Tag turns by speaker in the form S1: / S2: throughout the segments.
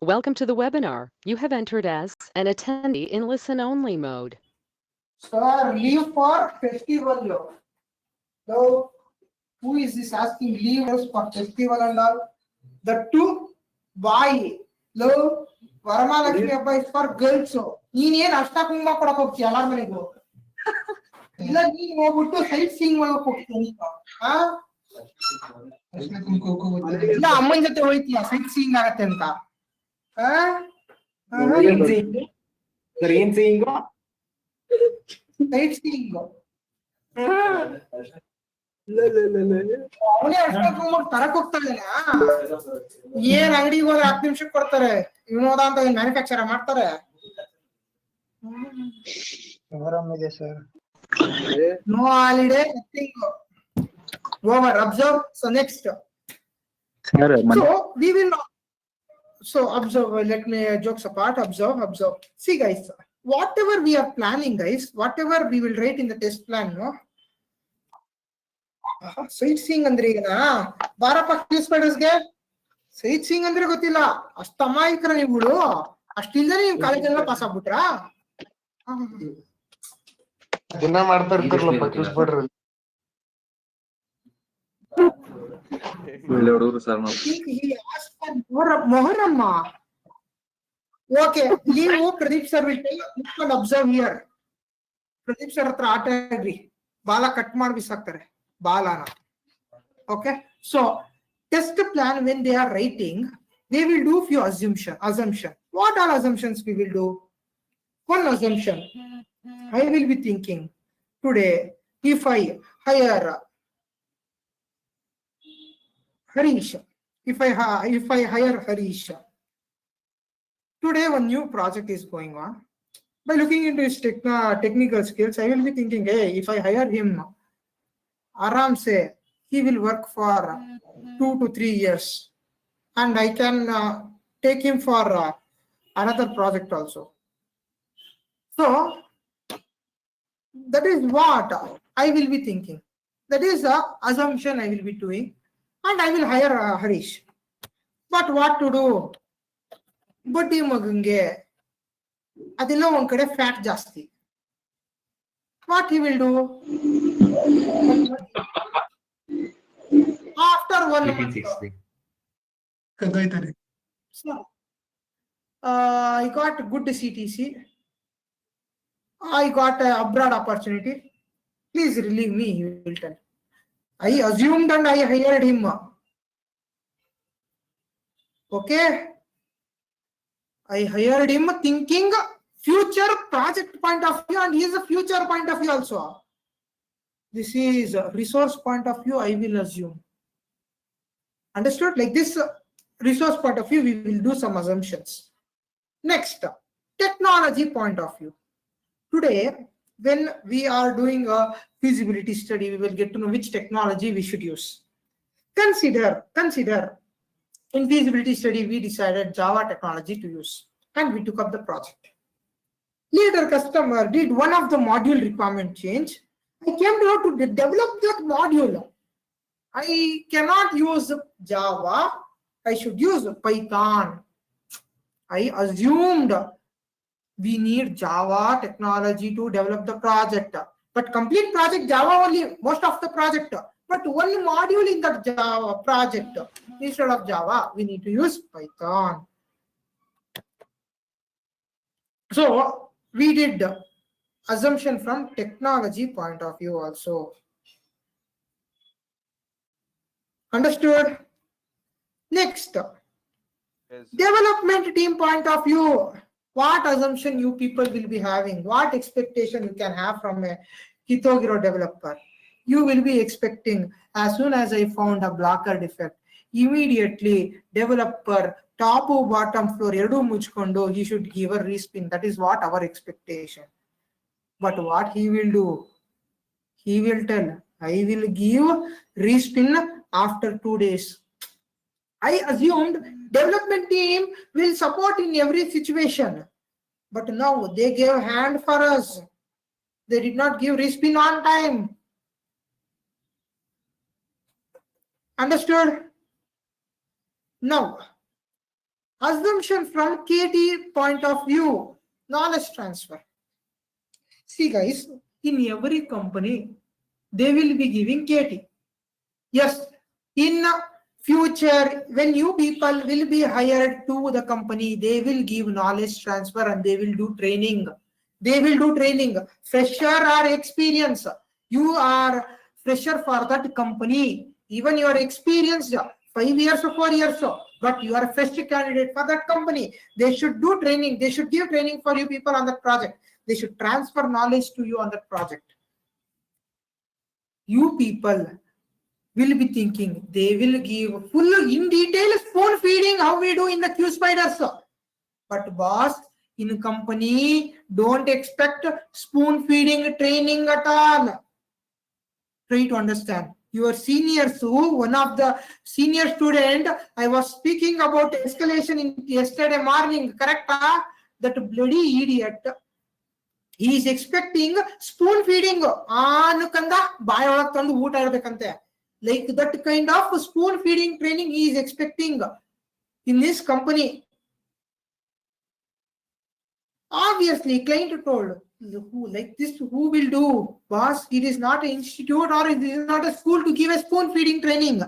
S1: Welcome to the webinar. You have entered as an attendee in listen-only mode.
S2: Sir, leave for festival. So, who is this asking leave for festival and all? The two, why? Lo, Varamalakshmi Abba is for girls. So, ನೀನೇನು ಅಷ್ಟ ಕುಂಕುಮ ಕೊಡಕ್ ಹೋಗ್ತೀಯ ಎಲ್ಲಾರ ಮನೆಗೂ ಇಲ್ಲ ನೀನ್ ಹೋಗ್ಬಿಟ್ಟು ಸೈಟ್ ಸೀಯಿಂಗ್ ಮಾಡಕ್ ಹೋಗ್ತೀಯ ಇಲ್ಲ ಅಮ್ಮನ ಜೊತೆ ಹೋಯ್ತೀಯ ಸೈಟ್ ಸೀಯಿಂಗ್ ಆಗತ್ತೆ ಅಂತ
S3: ಏನ್ ಸೀಯಿಂಗ್
S2: ಸೈಟ್ ಸೀಯಿಂಗ್ ಅವನೇ ಅಷ್ಟೊಂದು ತರಕ್ ಹೋಗ್ತಾನೆ ಏನ್ ಅಂಗಡಿಗೆ ಹೋದ್ರೆ 10 ನಿಮಿಷಕ್ಕೆ ಕೊಡ್ತಾರೆ ವಿನೋದ ಅಂತ ಮ್ಯಾನುಫ್ಯಾಕ್ಚರ್ ಮಾಡ್ತಾರೆ no holiday nothing over observe so next so we will so observe let me jokes apart observe see guys whatever we are planning guys whatever we will write in the test plan no site seeing ಅಂದ್ರೆ ಈಗ ಬಾರಪ್ಪ ಗೆ site seeing ಅಂದ್ರೆ ಗೊತ್ತಿಲ್ಲ ಅಷ್ಟ ಅಮಾಯಕರ ನೀವುಗಳು ಅಷ್ಟಿಲ್ದೇ ನೀವು ಕಾಲೇಜೆಲ್ಲ pass ಆಗ್ಬಿಟ್ರಾ
S3: ದಿನ ಮಾಡ್ತಾ ಇರ್ತಾರಲ್ಲ ಕಿಸ್ಬಿಡ್ರಿ
S2: ಮೊಹರಮ್ಮ ಓಕೆ ನೀವು Pradeep sir will observe here Pradeep sir ಹತ್ರ ಆಟ ಆಡ್ರಿ ಬಾಲ ಕಟ್ ಮಾಡಿ ಬಿಸಾಕ್ತಾರೆ ಬಾಲನ okay so test plan when they are writing they will do few assumption what are assumptions we will do one assumption I will be thinking today if I hire Harish if I hire Harish today one new project is going on by looking into his technical skills I will be thinking hey if I hire him Aram say he will work for 2 to 3 years and I can take him for another project also. So that is what I will be thinking. That is the assumption I will be doing and I will hire Harish. But what to do? Budi magunge adilla one kade fat jasti. What he will do? After 1 month. So, I got good CTC. I got an abroad opportunity. Please relieve me, he will tell. I assumed and I hired him. Okay? I hired him thinking future project point of view and he is a future point of view also. This is a resource point of view, I will assume. Understood? Like this resource point of view, we will do some assumptions. Next, technology point of view. Today, when we are doing a feasibility study, we will get to know which technology we should use. Consider, in feasibility study, we decided Java technology to use and we took up the project. Later, customer did one of the module requirement change. I came to know to develop that module. I cannot use Java. I should use Python. I assumed we need Java technology to develop the project. But complete project Java only, most of the project. But one module in that Java project, instead of Java, we need to use Python. So we did assumption from technology point of view also. Understood? Next, yes. Development team point of view. What assumption you people will be having? What expectation you can have from a Hitogiro developer? You will be expecting as soon as I found a blocker defect, immediately developer top or bottom floor erdu muchkondo he should give a respin. That is what our expectation. But what he will do? He will tell, I will give respin after 2 days. I assumed development team will support in every situation. But now they gave hand for us. They did not give respin on time. Understood? Now, Assumption from KT point of view, knowledge transfer. See guys, in every company, they will be giving KT. Yes, in future, when you people will be hired to the company, they will give knowledge transfer and they will do training. They will do training. Fresher or experience. You are fresher for that company. Even your experience, 5 years or 4 years, but you are a fresh candidate for that company. They should do training. They should give training for you people on that project. They should transfer knowledge to you on that project. You people will be thinking they will give full in detail spoon feeding how we do in the Q spiders. But boss, in company, don't expect spoon feeding training at all. Try to understand. Your seniors, one of the senior student, I was speaking about escalation in yesterday morning, correct? That bloody idiot. He is expecting spoon feeding. Like that kind of spoon feeding training he is expecting in this company. Obviously, client told, who like this, who will do? Boss, it is not an institute or it is not a school to give a spoon feeding training.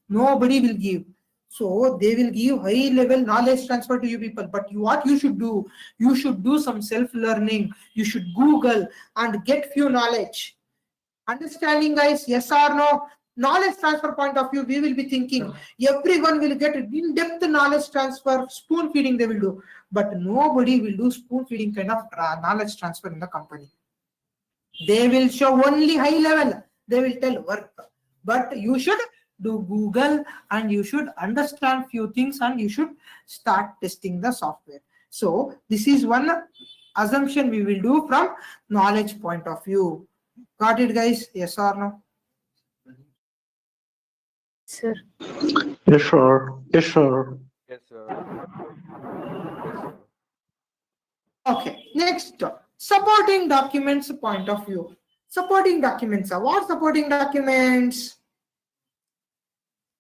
S2: Nobody will give. So they will give high level knowledge transfer to you people. But what you should do? You should do some self-learning. You should Google and get few knowledge. Understanding, guys, yes or no? Knowledge transfer point of view, we will be thinking everyone will get in-depth knowledge transfer, spoon feeding they will do, but nobody will do spoon feeding kind of knowledge transfer in the company. They will show only high level. They will tell work, but you should do Google and you should understand few things and you should start testing the software. So this is one assumption we will do from knowledge point of view. Got it, guys? Yes or no?
S1: Sir.
S3: Yes, sure. Yes, sure.
S4: Yes, sir. Yes, sir.
S2: Okay, next, supporting documents point of view. Supporting documents. What supporting documents?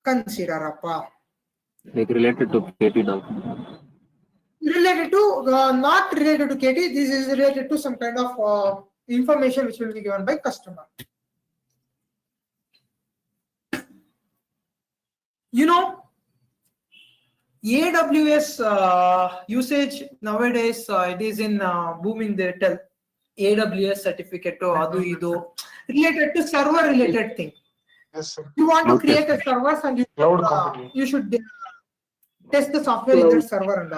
S2: Consider appa.
S5: Like related to KT document.
S2: Related to, not related to KT, this is related to some kind of information which will be given by customer. You know, AWS usage nowadays, it is in booming. They tell AWS certificate to adu idu related to server related thing.
S3: Yes, sir.
S2: You want to
S5: Okay.
S2: create a server and
S3: Cloud company.
S2: you should test the software in that server and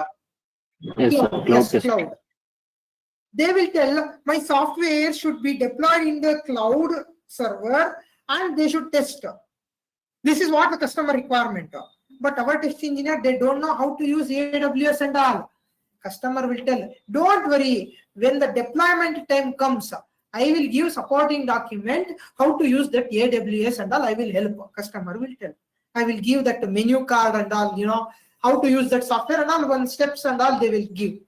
S5: Yes, sir.
S2: cloud.
S5: Cloud
S2: Yes,
S5: test.
S2: cloud. They will tell my software should be deployed in the cloud server and they should test. This is what the customer requirement. But our test engineer, they don't know how to use AWS and all. Customer will tell, don't worry, when the deployment time comes, I will give supporting document how to use that AWS and all. I will help. Customer will tell. I will give that menu card and all, how to use that software and all, one steps and all they will give.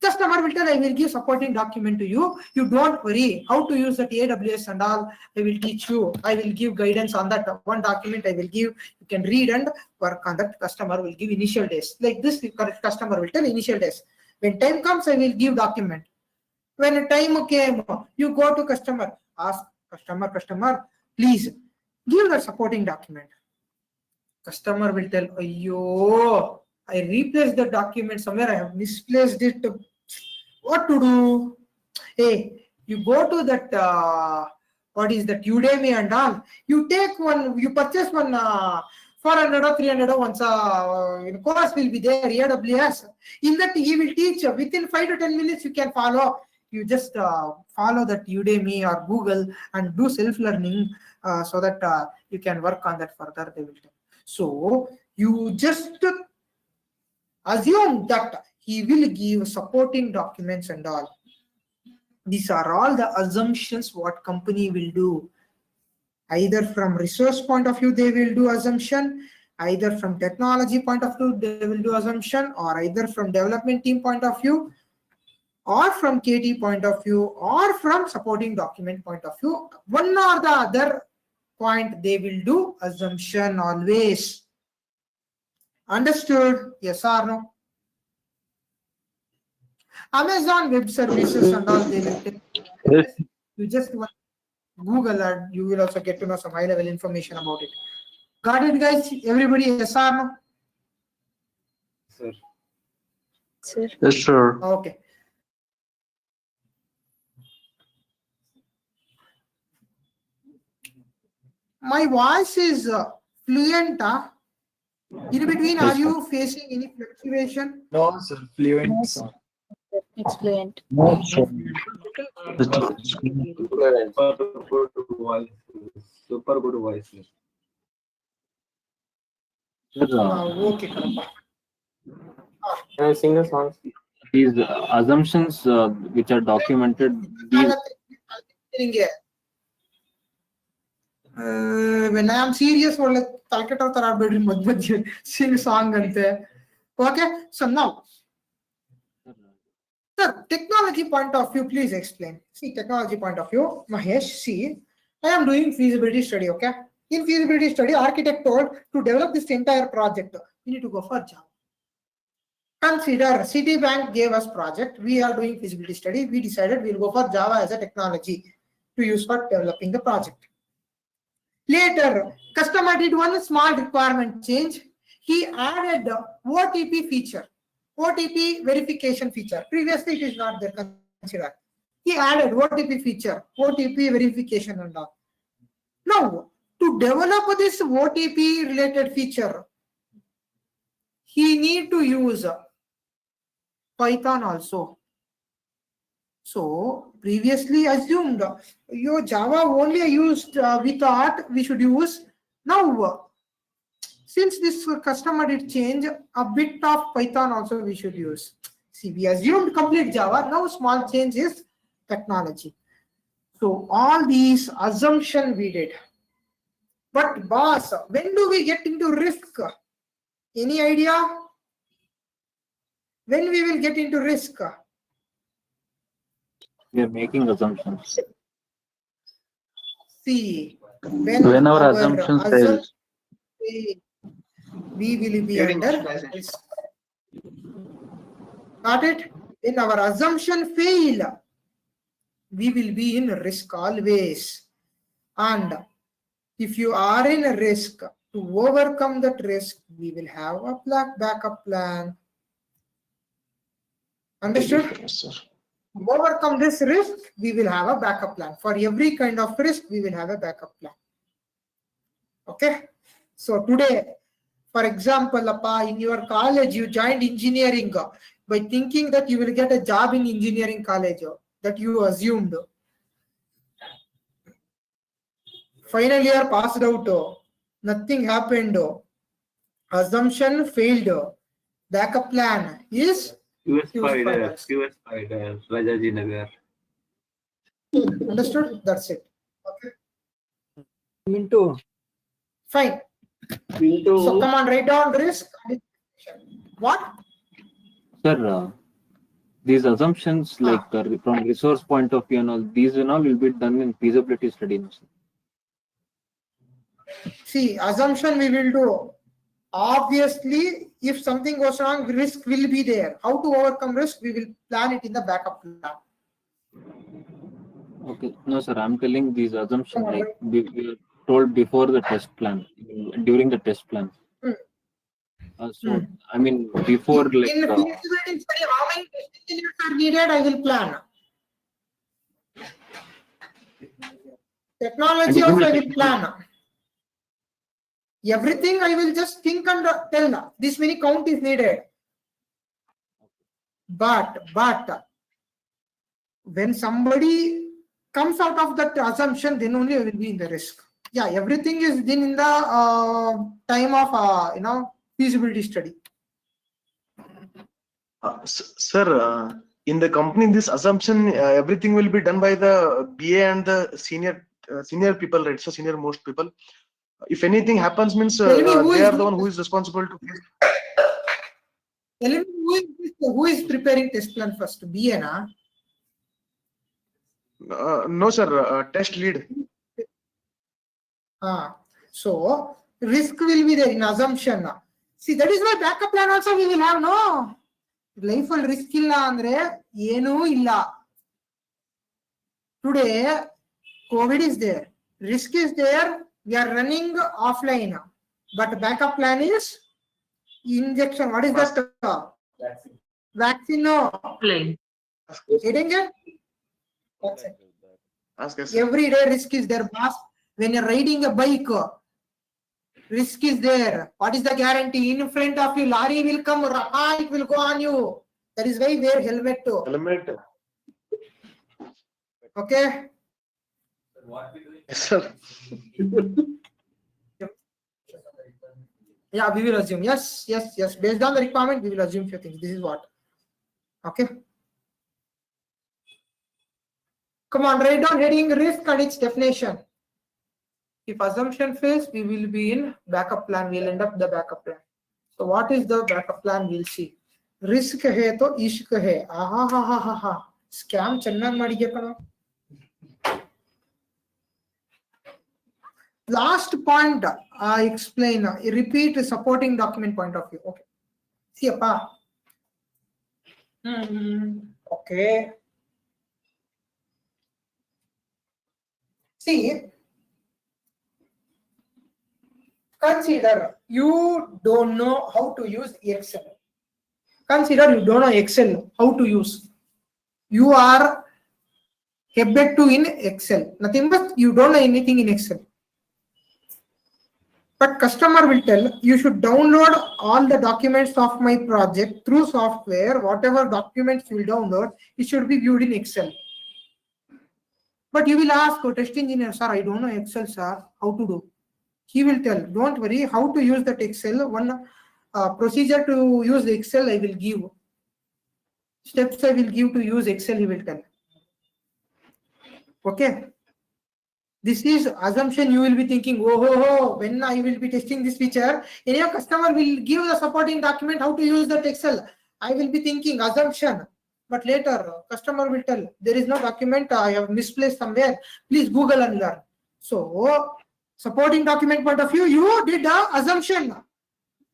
S2: Customer will tell, I will give supporting document to you. You don't worry how to use that AWS and all. I will teach you. I will give guidance on that one document I will give. You can read and work on that. Customer will give initial days. Like this, customer will tell initial days. When time comes, I will give document. When time came, you go to customer, ask customer, please give the supporting document. Customer will tell, ayyo, I replaced the document somewhere. I have misplaced it. What to do? Hey, you go to that, what is that, Udemy and all. You take one, you purchase one 400 or 300 or once course will be there, AWS. In that, he will teach within 5 to 10 minutes you can follow. You just follow that Udemy or Google and do self-learning so that you can work on that further. They will tell. So you just assume that he will give supporting documents and all. These are all the assumptions what company will do. Either from resource point of view, they will do assumption. Either from technology point of view, they will do assumption. Or either from development team point of view, or from KT point of view, or from supporting document point of view. One or the other point, they will do assumption always. Understood? Yes or no? Amazon Web Services and all, they will take.
S3: Yes.
S2: You just want Google and you will also get to know some high level information about it. Got it, guys? Everybody, yes or no?
S5: Sir.
S6: Sir.
S3: Yes, sir.
S2: Okay. My voice is fluent. In between, are you facing any fluctuation?
S4: No, sir. Fluent.
S6: No, sir. It's fluent.
S3: No, sir.
S5: Super good voice. Sir,
S2: Okay, Karappa.
S5: can I sing a song? These assumptions which are documented, these
S2: When I am serious, sing song. Okay, so now, sir, technology point of view, please explain. See, technology point of view, Mahesh, see, I am doing feasibility study, okay? In feasibility study, architect told to develop this entire project, we need to go for Java. Consider Citibank gave us project. We are doing feasibility study. We decided we'll go for Java as a technology to use for developing the project. Later, customer did one small requirement change. He added the OTP feature, OTP verification feature. Previously, it is not there considered. He added OTP feature, OTP verification and all. Now, to develop this OTP related feature, he need to use Python also. So previously assumed your Java only used, we thought we should use. Now, since this customer did change, a bit of Python also we should use. See, we assumed complete Java. Now small change is technology. So all these assumption we did. But boss, when do we get into risk? Any idea? When we will get into risk?
S5: we are making assumptions.
S2: See, when
S3: our assumptions fail.
S2: we will be under risk. Got it? When our assumption fail, we will be in risk always. And if you are in a risk, to overcome that risk, we will have a backup plan. Understood?
S3: Yes, sir.
S2: To overcome this risk, we will have a backup plan. For every kind of risk, we will have a backup plan. Okay? So today, for example, in your college, you joined engineering by thinking that you will get a job in engineering college that you assumed. Final year passed out, nothing happened, assumption failed. Backup plan is
S5: US
S2: spiders.
S5: Rajaji Nagar.
S2: Understood? That's it. Okay.
S4: Minto.
S2: Fine.
S5: Minto.
S2: So come on, write down risk. What?
S5: Sir, these assumptions, like from resource point of view and all, these and all will be done in feasibility study. No, sir.
S2: See, assumption we will do. Obviously, if something goes wrong, risk will be there. How to overcome risk, we will plan it in the backup plan.
S5: Okay, no, sir, I'm telling these assumptions like we are told before the test plan, during the test plan. So, I mean, before like.
S2: In feasibility study, how many test engineers are needed? I will plan. Technology also I will plan. Everything I will just think and tell. This many count is needed. But when somebody comes out of that assumption, then only I will be in the risk. Yeah, everything is done in the time of feasibility study.
S3: Sir, in the company, this assumption, everything will be done by the BA and the senior people, right? So senior most people. If anything happens, means they are the one who is responsible to.
S2: Tell me who is preparing test plan first? BA, na?
S3: No, sir. Test lead.
S2: So risk will be there in assumption. See, that is why backup plan also we will have, no? Life will risk illa andre enu illa. Today, COVID is there, risk is there, we are running offline. But backup plan is injection. What is that? Vaccine. No. Getting it? That's it.
S3: Ask us.
S2: Every day risk is there, boss. When you're riding a bike, risk is there. What is the guarantee? In front of you, lorry will come, it will go on you. That is why wear helmet too.
S3: Helmet.
S2: Okay?
S3: Yes, sir.
S2: Yeah, we will assume. Yes. Based on the requirement, we will assume few things. This is what. Okay? Come on, write down heading risk and its definition. If assumption fails, we will be in backup plan. We'll end up the backup plan. So what is the backup plan? We'll see. Risk hai to ishq hai. Aha. Scam chennag madige kana. Last point I explain. Repeat supporting document point of view. Okay. See appa. Okay. See. Consider you don't know how to use Excel. Consider you don't know Excel, how to use. You are headed to in Excel. Nothing but you don't know anything in Excel. But customer will tell you should download all the documents of my project through software. Whatever documents you will download, it should be viewed in Excel. But you will ask test engineer, sir, I don't know Excel, sir, how to do? He will tell, don't worry, how to use that Excel. One procedure to use the Excel I will give. Steps I will give to use Excel, he will tell. Okay. This is assumption. You will be thinking, when I will be testing this feature, any customer will give the supporting document how to use that Excel. I will be thinking assumption. But later, customer will tell, there is no document, I have misplaced somewhere. Please Google and learn. So, supporting document point of view, you did the assumption.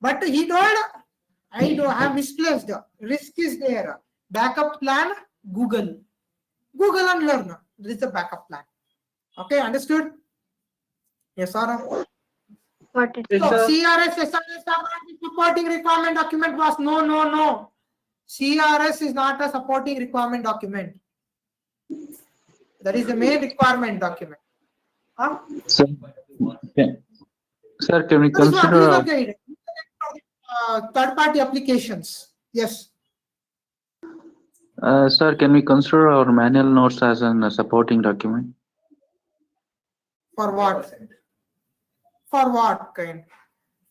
S2: But he told, I do have misplaced. Risk is there. Backup plan, Google. Google and learn. This is the backup plan. Okay, understood? Yes or no?
S6: Got it.
S2: So, CRS, SRS, supporting requirement document was no. CRS is not a supporting requirement document. That is the main requirement document. Huh?
S7: Sir, can we
S2: That is what,
S7: consider
S2: these are the, third-party applications. Yes.
S7: sir, can we consider our manual notes as a supporting document?
S2: For what? For what kind?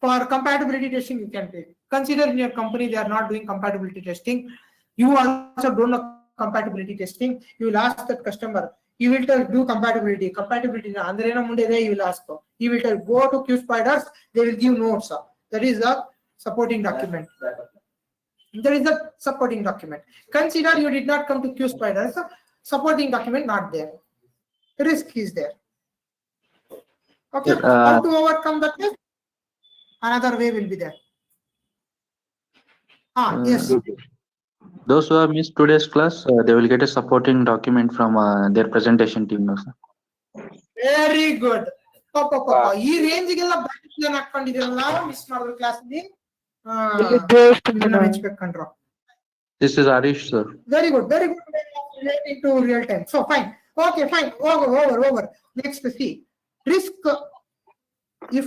S2: For compatibility testing, you can take. Consider in your company they are not doing compatibility testing. You also don't know compatibility testing. You will ask that customer. You will tell do compatibility. Compatibility. You will ask. You will tell go to Q spiders. They will give notes. That is the supporting document. There is a supporting document. Consider you did not come to Q spiders. Supporting document not there. Risk is there. Okay. How to overcome that risk? Another way will be there. Yes.
S7: Those who have missed today's class, they will get a supporting document from their presentation team. No, sir.
S2: Very good. ಈ ರೇಂಜ್ಗೆಲ್ಲ plan ಹಾಕೊಂಡಿದ್ದೀರಲ್ಲ miss ಮಾಡಿದ್ರು class ಮೆಚ್ಬೇಕಂಡ್ರು.
S7: This is Arish, sir.
S2: Very good relating to real time. So fine. Okay, fine. Over. Next, see. Risk. If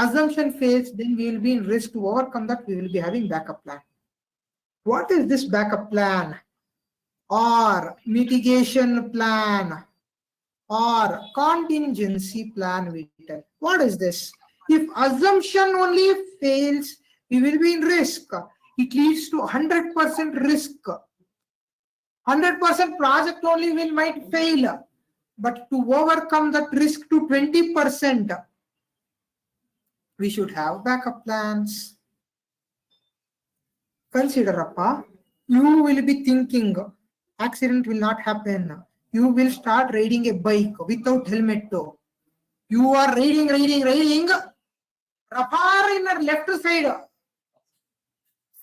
S2: assumption fails, then we will be in risk. To overcome that, we will be having backup plan. What is this backup plan? Or mitigation plan? Or contingency plan we tell. What is this? If assumption only fails, we will be in risk. It leads to 100% risk. 100% project only might fail. But to overcome that risk to 20%, we should have backup plans. Consider, Appa, you will be thinking accident will not happen. You will start riding a bike without helmet though. You are riding. Rafar in the left side.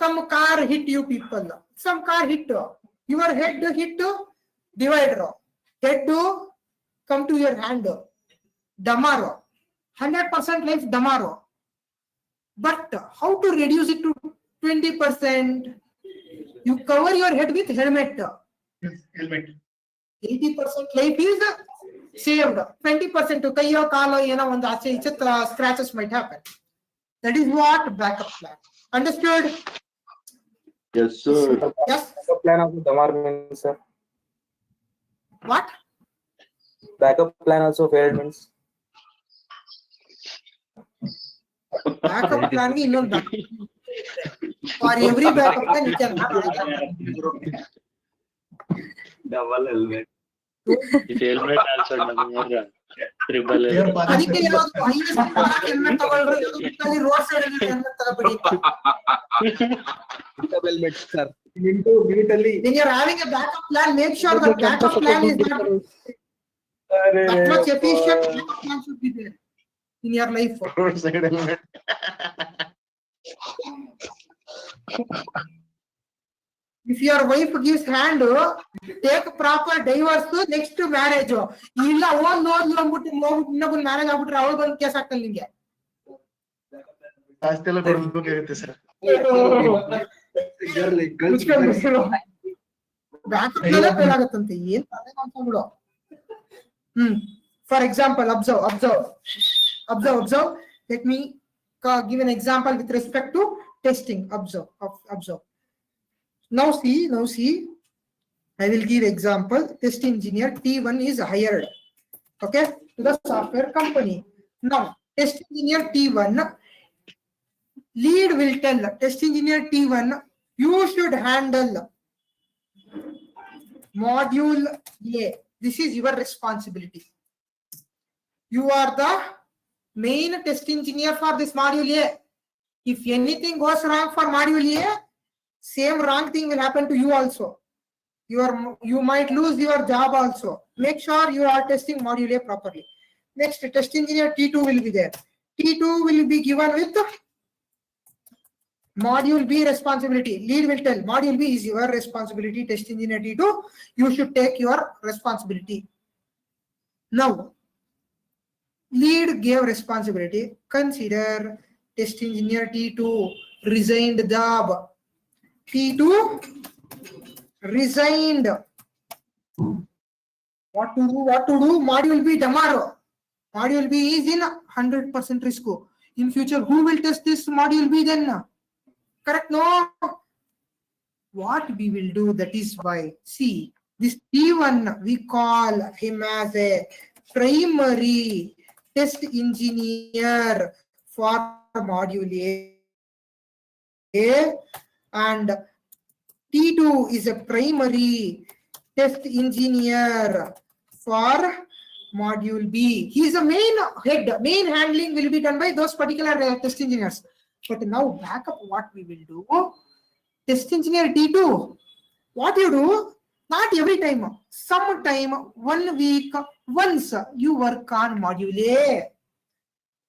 S2: some car hit you people. Some car hit your head hit divider. Head come to your hand. Damaro. 100% life damaro. But how to reduce it to 20%? You cover your head with helmet.
S3: Helmet.
S2: 80% life is saved. 20% to kaiyo kalo eno one scratches might happen. That is what backup plan. Understood?
S5: Yes, sir.
S2: Yes.
S4: Backup plan also damar means, sir.
S2: What?
S4: Backup plan also failed means.
S2: Backup plan is not backup. For every backup plan, you can have another.
S5: Double helmet. This helmet also double triple helmet.
S2: ಅದಕ್ಕೆ ಯಾವ್ದು highway helmet ತಗೊಳ್ರಿ, ಅಲ್ಲಿ road side ಅಲ್ಲಿ helmet ತಗೊಬೇಡಿ.
S4: Double helmet, sir. Into military.
S2: When you're having a backup plan, make sure the backup plan is not that much efficient. Backup plan should be there in your life.
S3: Road side helmet.
S2: If your wife gives hand, take proper divorce next to marriage. ಇಲ್ಲ ಒಂದ್ ನೋಡ್ಲು ಅಂದ್ಬಿಟ್ಟು ಇನ್ನೊಬ್ಬನ್ marriage ಆಗ್ಬಿಟ್ರೆ ಅವಳು ಬಂದು case ಹಾಕ್ತಲ್ಲ ನಿಂಗೆ.
S3: ಆಸ್ತಿ ಎಲ್ಲ ಕೊಡ್ಬೇಕಾಗುತ್ತೆ ಸರ್.
S2: ಬ್ಯಾಕಪ್ ಪ್ಲಾನ್ ಫೇಲ್ ಆಗುತ್ತಂತೆ. ಏನ್ ಅನ್ಕೊಂಡ್ಬಿಡು. For example, observe. Let me give an example with respect to testing. Observe. Now see. I will give example. Test engineer T1 is hired. Okay, to the software company. Now, test engineer T1, lead will tell test engineer T1, you should handle module A. This is your responsibility. You are the main test engineer for this module A. If anything goes wrong for module A, same wrong thing will happen to you also. You might lose your job also. Make sure you are testing module A properly. Next, test engineer T2 will be there. T2 will be given with module B responsibility. Lead will tell module B is your responsibility. Test engineer T2, you should take your responsibility. Now, lead gave responsibility. Consider test engineer T2 resigned the job. T2 resigned. What to do? Module B tomorrow. Module B is in 100% risk. In future, who will test this module B then? Correct? No. What we will do, that is why. See, this T1, we call him as a primary test engineer for module A. And T2 is a primary test engineer for module B. He is a main head. Main handling will be done by those particular test engineers. But now backup, what we will do? Test engineer T2, what you do? Not every time. Sometime, 1 week, once you work on module A.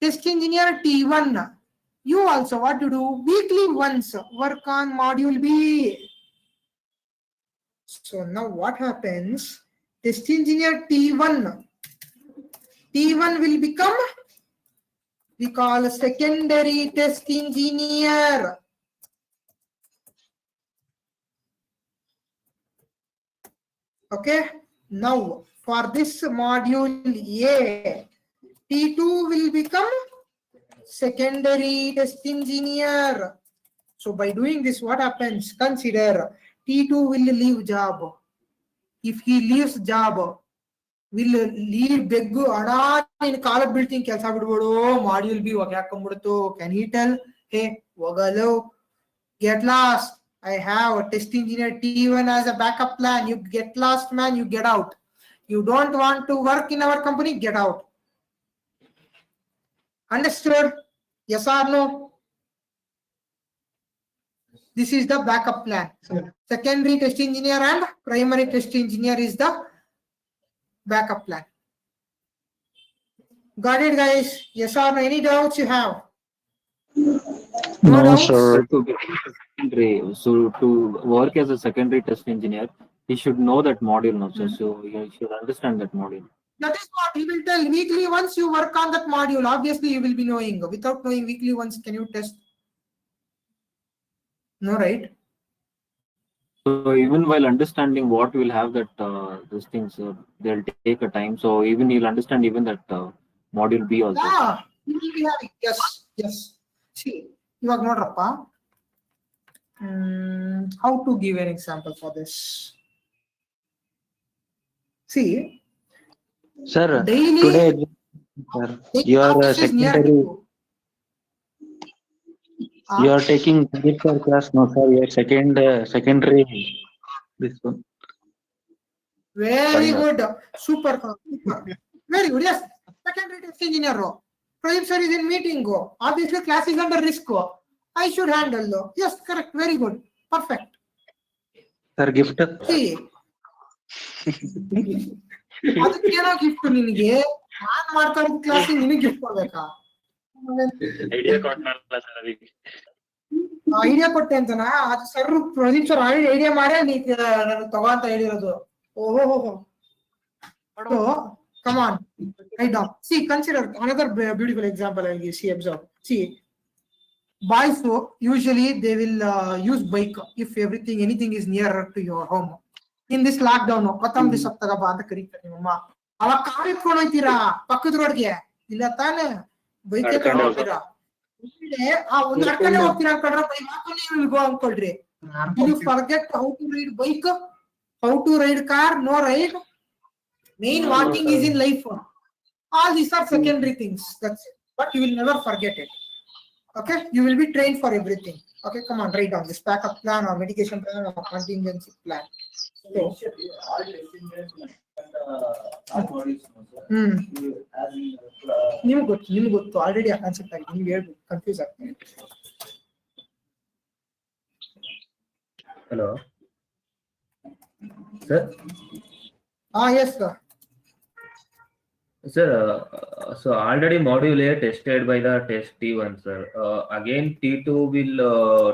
S2: Test engineer T1, you also what to do? Weekly once work on module B. So now what happens? Test engineer T1 will become, we call a secondary test engineer. Okay, now for this module A, T2 will become secondary test engineer. So by doing this, what happens? Consider T2 will leave job. If he leaves job, will lead beg ana in ಕಾಲ ಬೀಳ್ತೀನಿ ಕೆಲಸ ಬಿಡ್ಬಿಡು module B ಹೋಗಿ ಹಾಕೊಂಡ್ಬಿಡ್ತು. Can he tell, hey ಹೋಗಲು, get lost, I have a test engineer T1 as a backup plan. You get lost, man, you get out. You don't want to work in our company, get out. Understood? Yes or no? This is the backup plan. Secondary test engineer and primary test engineer is the backup plan. Got it, guys? Yes or no? Any doubts you have?
S7: No,
S2: doubts?
S7: sir.
S5: secondary. So to work as a secondary test engineer, he should know that module now. So he should understand that module.
S2: That is what he will tell. Weekly once you work on that module, obviously you will be knowing. Without knowing weekly once, can you test? No, right?
S5: So even while understanding what will have that these things, they'll take a time. So even he'll understand even that module B also.
S2: Yeah, he will be having. Yes, yes. See, you are not Rappa. How to give an example for this? See,
S7: Sir,
S2: daily
S7: today, sir, you are
S2: office is near to
S7: secondary.
S2: you.
S7: You are taking register class, no sir. You are secondary. This one.
S2: Very good. Super. Super. Very good. Yes. Secondary test engineer. Project sir is in meeting. Go. Obviously, class is under risk. Go. I should handle. Though. Yes, correct. Very good. Perfect.
S7: Sir, gift.
S2: See. ಅದಕ್ಕೇನೋ gift ನಿನಗೆ ನಾನ್ ಮಾಡ್ತಾ ಇರೋ class ನಿನಗೆ gift ಕೊಡ್ಬೇಕಾ idea ಕೊಟ್ಟೆ ಅಂತನಾ ಅದು sir Pradeep sir already idea ಮಾಡೇ ನೀ ತಗೋ ಅಂತ ಹೇಳಿರೋದು ಓಹೋ So, come on, write down. See, consider another beautiful example I'll give. See, observe. See, boys usually they will use bike if anything is nearer to your home. In this lockdown, ಕೊತ್ತಂಬರಿ ದಿವಸ ತಗೋಬಾ ಅಂತ ಕರೀತಾರೆ ನಿಮ್ಮಮ್ಮ. ಅವಾಗ car ಇಟ್ಕೊಂಡು ಹೋಗ್ತೀರಾ ಪಕ್ಕದ ರೋಡ್ಗೆ ಇಲ್ಲ ತಾನೆ ಬೈಕ್ ತಗೊಂಡು ಹೋಗ್ತೀರಾ ಒಂದು ನಡ್ಕೊಂಡೆ ಹೋಗ್ತೀರಾ ಅನ್ಕೊಂಡ್ರೆ ಬೈಕ್ ಹಾಕೊಂಡು ಗೋ ಅನ್ಕೊಳ್ರಿ. You forget how to ride bike, how to ride car, no ride. Main walking is in life. All these are secondary things. That's it. But you will never forget it. Okay? You will be trained for everything. Okay, come on, write down this backup plan or mitigation plan or contingency plan. So, ನಿಮ್ಗೆ ಗೊತ್ತು already ಆ concept ಆಗಿದೆ ನೀವು ಹೇಳ್ಬೇಕು confuse ಆಗ್ತದೆ.
S8: Hello. Sir?
S2: Yes, sir.
S8: Sir, so already module A tested by the test T1, sir. Again, T2 will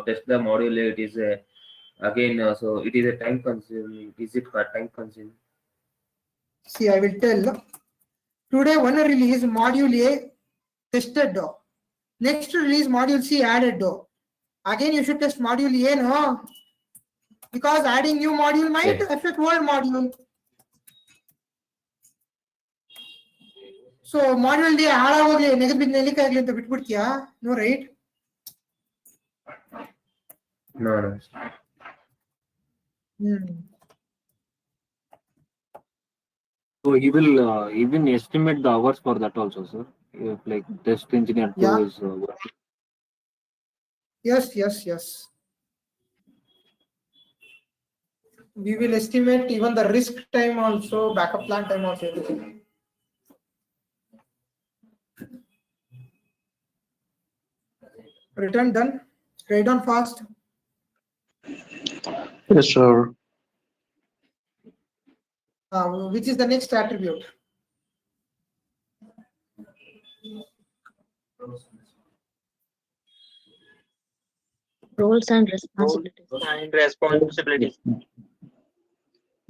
S8: test the module A. It is again, so it is a time consuming. Is it time consuming?
S2: See, I will tell. Today, one release module A tested. Next release module C added. Again, you should test module A, no? Because adding new module might affect old module. So module D ಹಾಳಾಗೋಗ್ಲಿ ನೆಗದ್ ಬಿದ್ದು ನೆಲ್ಲಿಕಾಗ್ಲಿ ಅಂತ ಬಿಟ್ಬಿಡ್ತೀಯಾ? No, right?
S8: No.
S5: So he will even estimate the hours for that also, sir. If like test engineer 2 is working.
S2: Yes. We will estimate even the risk time also, backup plan time also, everything. Written done. Write down fast.
S7: Yes, sir.
S2: Which is the next attribute?
S6: Roles and responsibilities.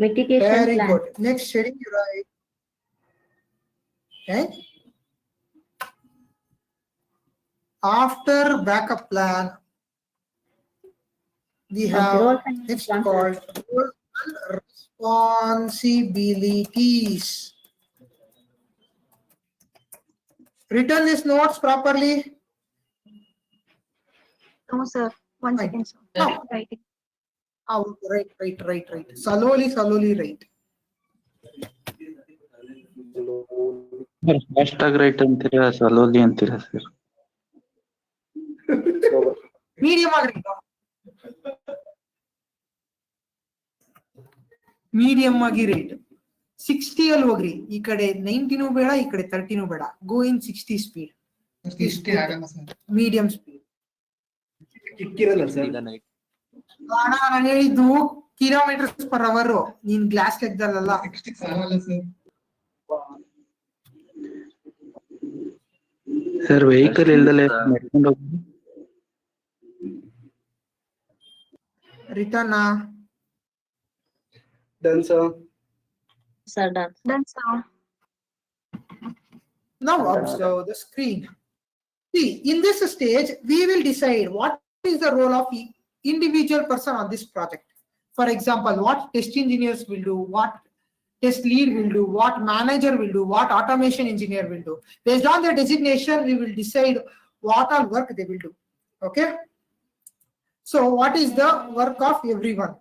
S6: Mitigation
S2: Very
S6: plan.
S2: good. Next heading you write. Okay. After backup plan, we have next called role and responsibilities. Written these notes properly.
S6: No, sir. One second, sir.
S2: No.
S6: Writing.
S2: Right. Slowly write.
S7: Fast ಆಗಿ right ಅಂತೀರಾ slowly ಅಂತೀರಾ sir?
S2: Medium ಆಗಿ right. Medium ಆಗಿ right. 60 ಅಲ್ಲಿ ಹೋಗ್ರಿ. ಈ ಕಡೆ 90 ಬೇಡ, ಈ ಕಡೆ 30 ಬೇಡ. Go in 60 speed. Medium speed.
S4: ಇಕ್ಕಿರಲ್ಲ ಸರ್.
S2: ನಾನು ಹೇಳಿದ್ದು ಕಿಲೋಮೀಟರ್ಸ್ ಪರ್ ಅವರ್. ನೀನ್ ಗ್ಲಾಸ್ ಲೆಕ್ಕದಲ್ಲ.
S7: ಸರ್ ವೆಹಿಕಲ್ ಇಲ್ದಲೆ ನಡ್ಕೊಂಡು ಹೋಗಿ
S2: Ritana.
S4: Done, sir.
S6: Sir, done.
S9: Done, sir.
S2: Now observe the screen. See, in this stage, we will decide what is the role of individual person on this project. For example, what test engineers will do, what test lead will do, what manager will do, what automation engineer will do. Based on their designation, we will decide what all work they will do. Okay. So what is the work of everyone?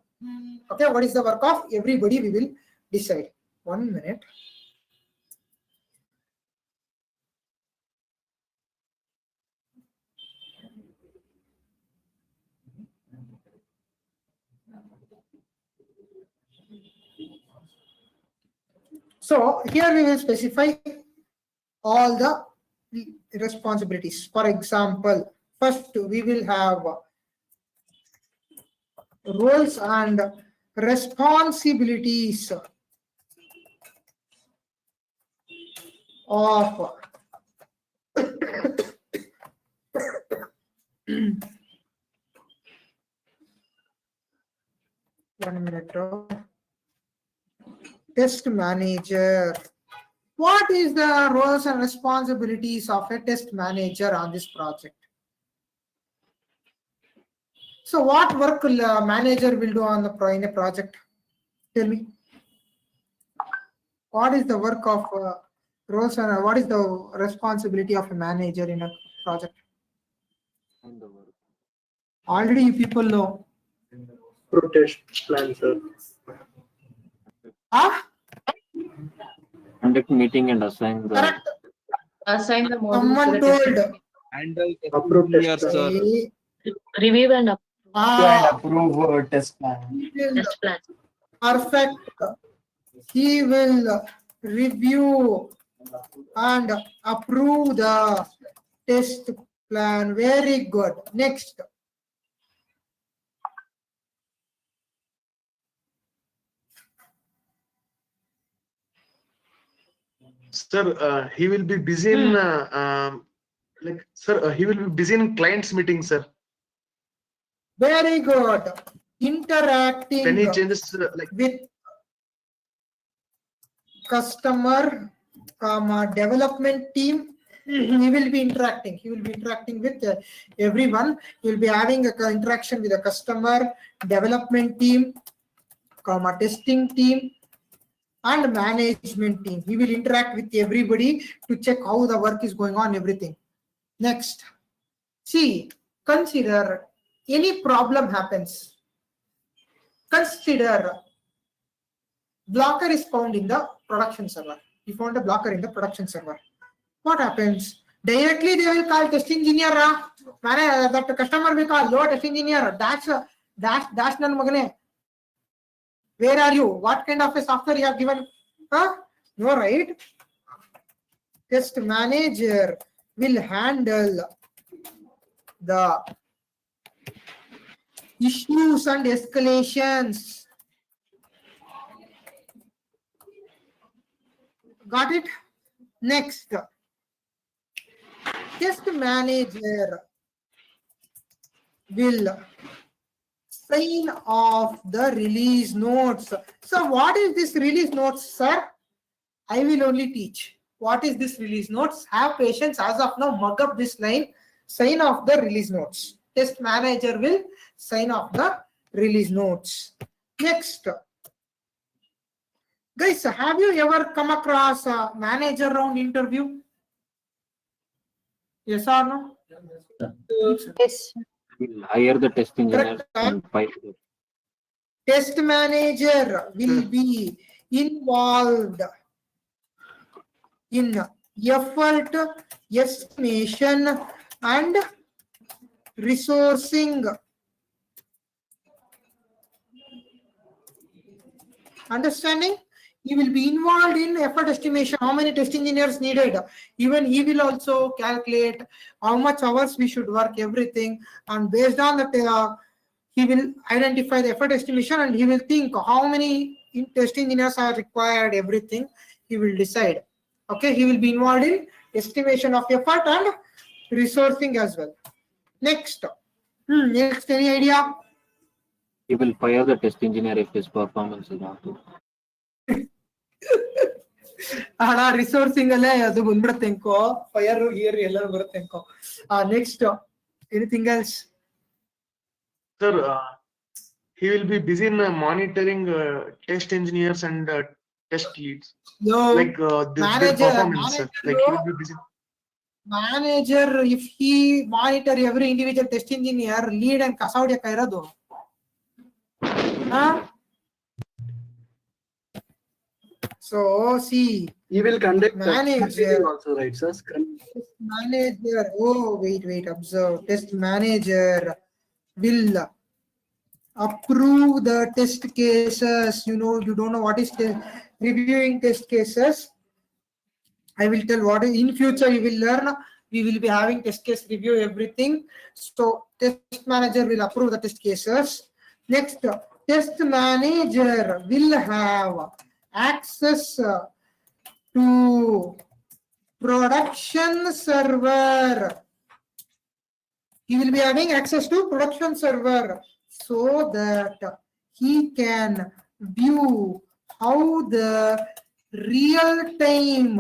S2: Okay, what is the work of everybody? We will decide. 1 minute. So here we will specify all the responsibilities. For example, first we will have roles and responsibilities of one minute. Test manager. What is the roles and responsibilities of a test manager on this project? So what work will a manager will do on the in a project? Tell me. What is the work of roles and what is the responsibility of a manager in a project? Already you people know.
S4: Protest plan, sir.
S5: Conduct meeting and assign the.
S2: Correct.
S6: Assign the
S2: Someone told.
S10: And
S4: Approve test plan.
S2: Okay.
S6: Review and
S10: approve test plan.
S6: test plan.
S2: Perfect. He will review and approve the test plan. Very good. Next.
S3: Sir, he will be busy in like sir, he will be busy in clients meeting, sir.
S2: Very good. Interacting
S3: Any changes like
S2: with customer, development team. He will be interacting. He will be interacting with everyone. He will be having a interaction with the customer, development team, testing team, and management team. He will interact with everybody to check how the work is going on, everything. Next. See, consider any problem happens. Consider blocker is found in the production server. You found a blocker in the production server. What happens? Directly they will call test engineer. That customer will call low test engineer. Dash nan magane. Where are you? What kind of a software you have given? No, right? Test manager will handle the issues and escalations. Got it? Next. Test manager will sign off the release notes. So what is this release notes, sir? I will only teach. What is this release notes? Have patience. As of now, mug up this line. Sign off the release notes. Test manager will sign off the release notes. Next. Guys, have you ever come across a manager round interview? Yes or no?
S9: Yes.
S5: We'll hire the test engineers
S2: Correct.
S5: and fight it.
S2: Test manager will be involved in effort, estimation, and resourcing. Understanding? He will be involved in effort estimation, how many test engineers needed. Even he will also calculate how much hours we should work, everything. And based on that, he will identify the effort estimation and he will think how many test engineers are required, everything. He will decide. Okay, he will be involved in estimation of effort and resourcing as well. Next. Next, any idea?
S5: he will fire the test engineer if his performance is not good.
S2: ಹಣ ರಿಸೋರ್ಸಿಂಗ್ ಅಲ್ಲೇ ಅದು ಬಂದ್ಬಿಡುತ್ತೆ ಅನ್ಕೋ, fire year ಎಲ್ಲ ಬರುತ್ತೆ ಅನ್ಕೋ. Next anything else?
S3: Sir, he will be busy in monitoring test engineers and test leads.
S2: No,
S3: Like their
S2: manager,
S3: performance. Like he will be busy.
S2: manager, if he monitor every individual test engineer, lead and ಕಸ ಹೊಡ್ಯಕ ಇರೋದು. So see,
S10: He will conduct
S2: manager
S10: also, right, sir?
S2: manager, oh wait, observe. Test manager will approve the test cases. You don't know what is reviewing test cases. I will tell what is in future you will learn. We will be having test case review everything. So test manager will approve the test cases. Next, test manager will have access to production server. He will be having access to production server so that he can view how the real-time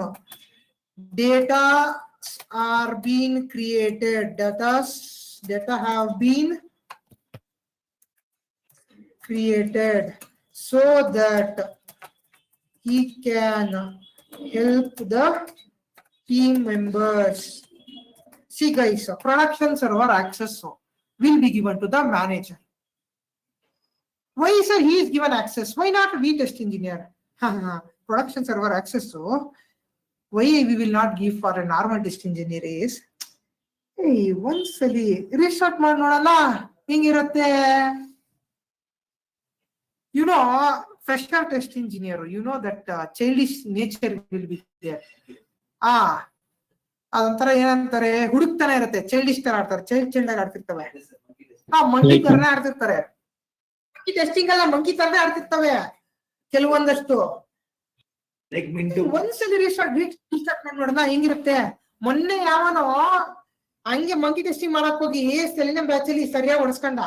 S2: data are being created. Data have been created so that he can help the team members. See guys, production server access will be given to the manager. Why sir he is given access? Why not we test engineer? Production server access why we will not give for a normal test engineer is, hey, ಒಂದ್ಸಲಿ restart ಮಾಡಿ ನೋಡೋಣ ಹೆಂಗಿರುತ್ತೆ. Fresher test engineer, that childish nature will be there. ಅದೊಂಥರ ಏನಂತಾರೆ, ಹುಡುಕ್ತಾನೆ ಇರುತ್ತೆ, childish ತರ ಆಡ್ತಾರೆ, child ಆಗಿ ಆಡ್ತಿರ್ತವೆ. ಮಂಕಿ ತರನೇ ಆಡ್ತಿರ್ತಾರೆ. ಮಂಕಿ ಟೆಸ್ಟಿಂಗ್ ಅಲ್ಲ, ಮಂಕಿ ತರನೇ ಆಡ್ತಿರ್ತವೆ ಕೆಲವೊಂದಷ್ಟು. ಒಂದ್ಸಲಿ ರಿಸ್ಟಾರ್ಟ್ ಮಾಡಿ ನೋಡೋಣ ಹೆಂಗಿರುತ್ತೆ. ಮೊನ್ನೆ ಯಾವನೋ ಹಂಗೆ ಮಂಕಿ ಟೆಸ್ಟಿಂಗ್ ಮಾಡಕ್ ಹೋಗಿ ಸೆಲಿನ ಬ್ಯಾಚ್ ಅಲ್ಲಿ ಸರಿಯಾಗಿ ಹೊಡ್ಸ್ಕೊಂಡ.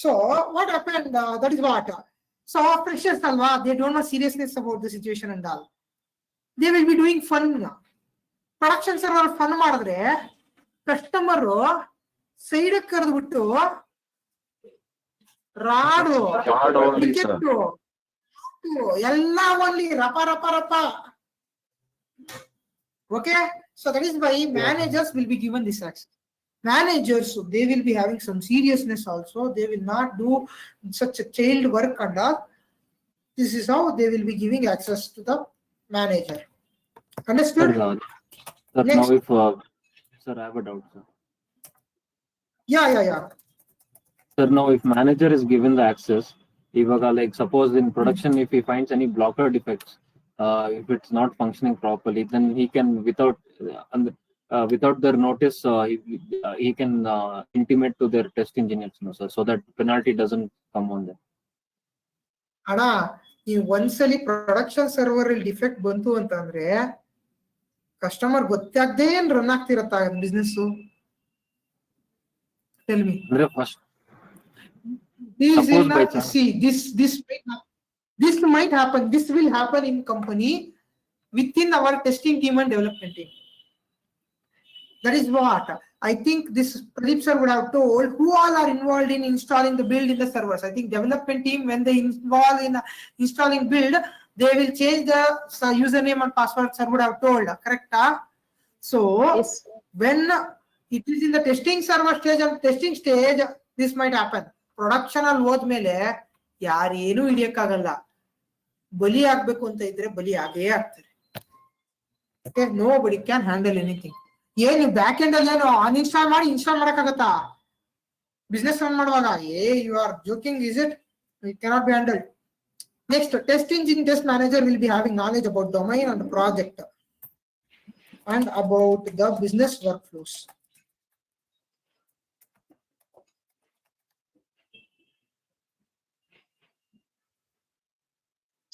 S2: So what happened? That is what. So freshers alwa, they don't know seriousness about the situation and all. They will be doing fun. Production server fun ಮಾಡಿದ್ರೆ ಕಸ್ಟಮರ್ ಸೈಡ್ ಕರೆದ್ಬಿಟ್ಟು ರಾಡು ಎಲ್ಲ only ರಪ. Okay, so that is why managers will be given this access. Managers, they will be having some seriousness also. They will not do such a child work and all. This is how they will be giving access to the manager. Understood?
S5: Sir, now if sir, I have a doubt, sir.
S2: Yeah.
S5: Sir, now if manager is given the access, like suppose in production, if he finds any blocker defects, if it's not functioning properly, then he can without their notice, he can intimate to their test engineers, sir, so that penalty doesn't come on them.
S2: ಅಣ್ಣ, ನೀವು ಒಂದ್ಸಲಿ production server ಅಲ್ಲಿ defect ಬಂತು ಅಂತಂದ್ರೆ customer ಗೊತ್ತಾಗದೆ ಏನ್ run ಆಗ್ತಿರತ್ತ business? Tell me. This might happen. This will happen in company within our testing team and development team. That is what I think this Pradeep sir would have told who all are involved in installing the build in the servers. I think development team, when they involve in installing build, they will change the username and password, sir would have told. Correct? So yes. When it is in the testing server stage and testing stage, this might happen. Production ಅಲ್ಲಿ ಹೋದ್ಮೇಲೆ ಯಾರೇನು ಹಿಡಿಯಕ್ಕಾಗಲ್ಲ. ಬಲಿ ಆಗ್ಬೇಕು ಅಂತ ಇದ್ರೆ ಬಲಿ ಆಗೇ ಆಗ್ತಾರೆ. Okay, nobody can handle anything. ಏನು ಬ್ಯಾಕ್ ಎಂಡ್ ಅಲ್ಲಿ ಏನು ಅನ್ಇನ್ಸ್ಟಾಲ್ ಮಾಡಿ ಇನ್ಸ್ಟಾಲ್ ಮಾಡಕ್ಕಾಗತ್ತಾ ಬಿಸ್ನೆಸ್ ರನ್ ಮಾಡುವಾಗ? You are joking, is it? It cannot be handled. Next, test engine test manager will be having knowledge about domain and project and about the business workflows.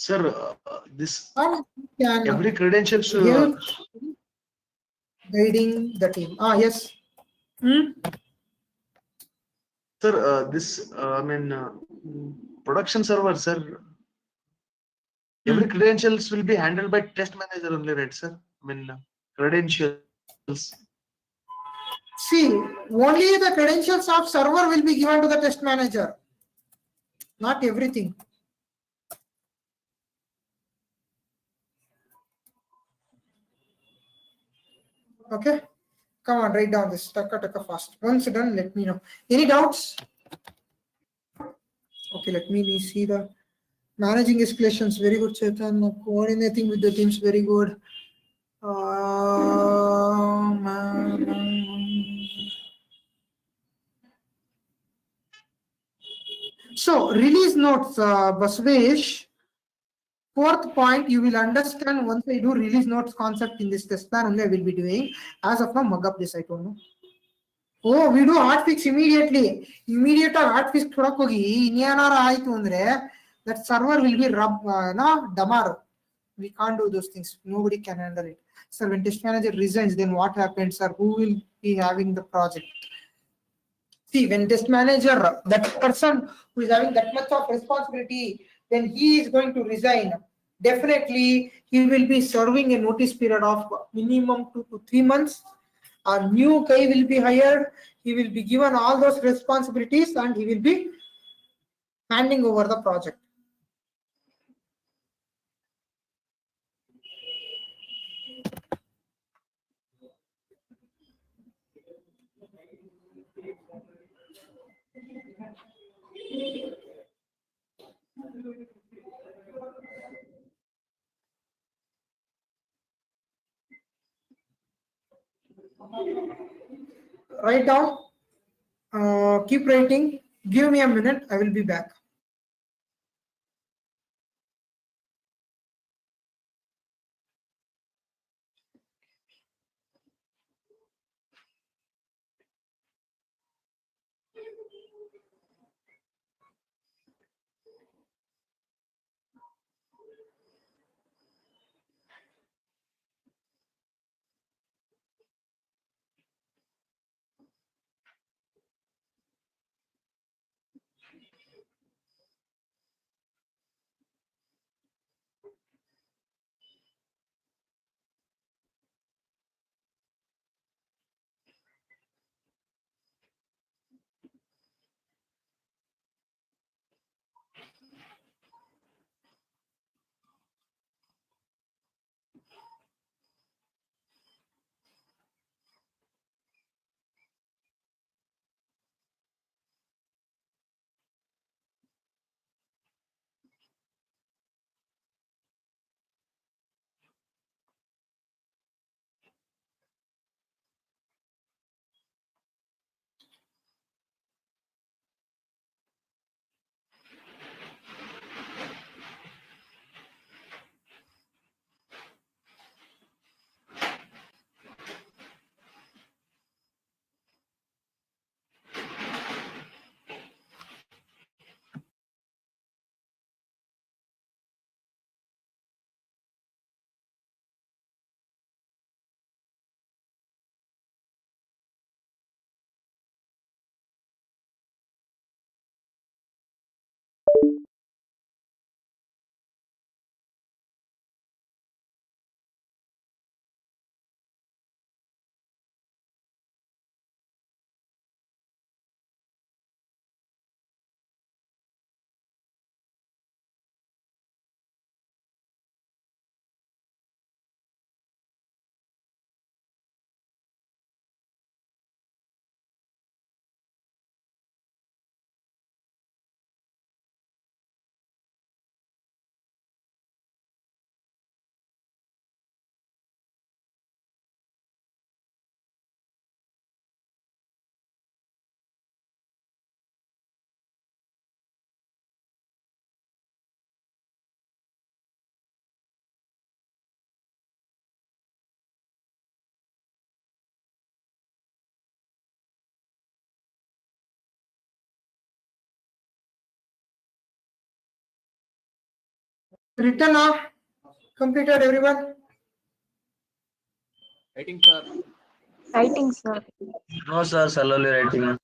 S3: Sir, this every credentials
S2: guiding the team. Yes.
S3: Sir, this production server, sir. Every credentials will be handled by test manager only, right, sir? Credentials.
S2: See, only the credentials of server will be given to the test manager. Not everything. Okay. Come on, write down this. Taka fast. Once done, let me know. Any doubts? Okay, let me see the managing escalations. Very good, Chetan. Coordinating with the teams. Very good. So, release notes, Basvesh. Fourth point, you will understand once I do release notes concept in this test plan only I will be doing. As of now, mug up this, I don't know. Oh, we do hotfix immediately. Immediate hotfix kodakogi inyanara aitu andre that server will be damar. We can't do those things. Nobody can handle it. So when test manager resigns, then what happens, sir? Who will be having the project? See, when test manager, that person who is having that much of responsibility, then he is going to resign. Definitely, he will be serving a notice period of minimum 2 to 3 months. A new guy will be hired. He will be given all those responsibilities and he will be handing over the project. Write down. Keep writing. Give me a minute. I will be back. Written off. Completed, everyone.
S5: Waiting, sir.
S9: Writing, sir.
S7: No, sir, slowly writing.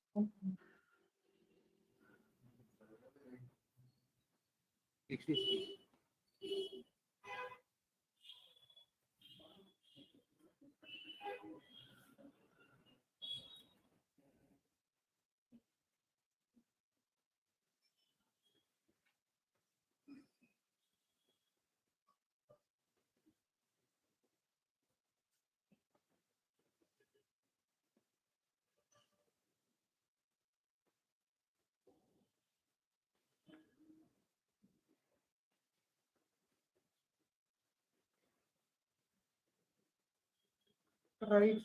S2: Right.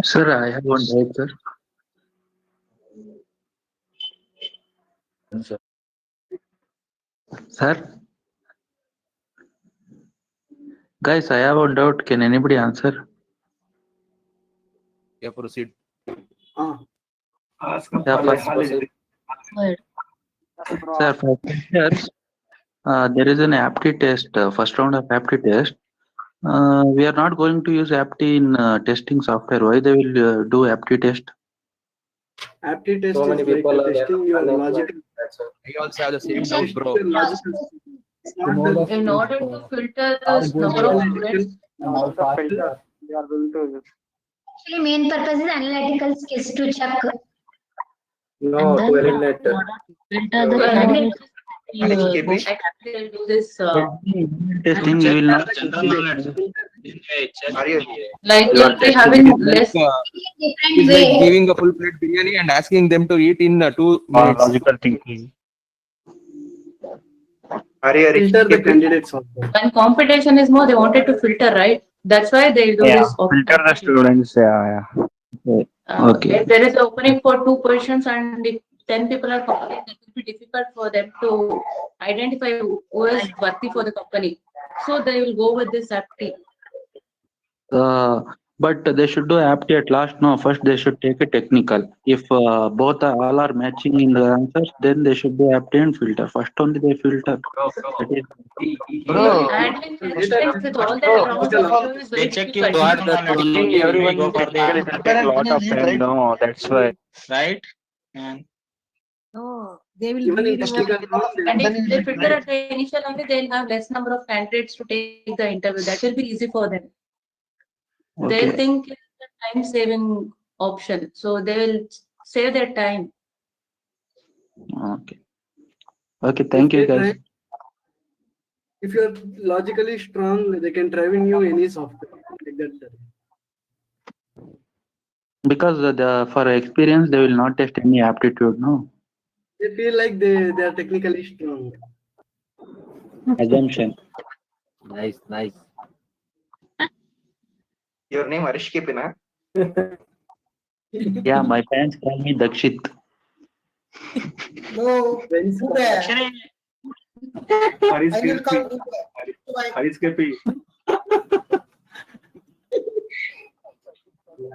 S7: Sir, I have one doubt, sir. Sir, guys, I have one doubt. Can anybody answer?
S11: Yeah, proceed.
S10: Ask
S7: Yeah,
S10: for
S7: first,
S6: Good.
S7: sir, for freshers, there is an aptitude test, first round of aptitude test. We are not going to use aptitude in testing software. Why they will do aptitude test?
S4: Aptitude test
S8: So
S4: is
S8: many
S4: like
S8: people are
S4: testing your logical.
S11: I also have the same doubt, bro.
S4: Your logical.
S6: In order to filter this number of students,
S9: Actually, main purpose is analytical skills to check.
S4: No,
S6: and
S4: to
S6: then
S4: eliminate.
S6: in order to filter the candidates, go back and do this
S7: Testing, we will not.
S6: like
S11: You
S6: they'll
S11: are
S6: be
S11: testing
S6: having
S11: it
S6: less.
S9: Different
S11: it's like
S9: way.
S11: giving a full plate biryani and asking them to eat in 2 minutes.
S10: logical thinking.
S4: Filter the candidates also.
S6: When competition is more, they wanted to filter, right? That's why they'll do
S10: Yeah,
S6: this.
S10: filter the students. Yeah.
S7: Okay.
S6: If there is an opening for 2 positions and if 10 people are competing, it will be difficult for them to identify who is worthy for the company. So they will go with this aptitude.
S7: But they should do aptitude at last. No, first they should take a technical. If both are, all are matching in the answers, then they should do aptitude and filter. First only they filter. That is,
S6: Handling test with all the rounds of interview is very difficult.
S10: Everyone go for the it will take a lot of time. No, that's why. Right? And
S12: No, they will
S4: Even in
S12: give
S4: technical roles,
S6: And if they filter at the initial only, they'll have less number of candidates to take the interview. That will be easy for them. They'll
S7: okay.
S6: think it's a time saving option. So they will save their time.
S7: Okay. Okay. Thank you, guys.
S4: if you're logically strong, they can drive in you any software like that.
S7: Because for experience, they will not test any aptitude. No
S4: They feel like they are technically strong.
S7: assumption.
S5: Nice.
S3: Your name Harish Kepina?
S7: Yeah, my parents call me Dakshit.
S2: No, Uber. I will call Uber.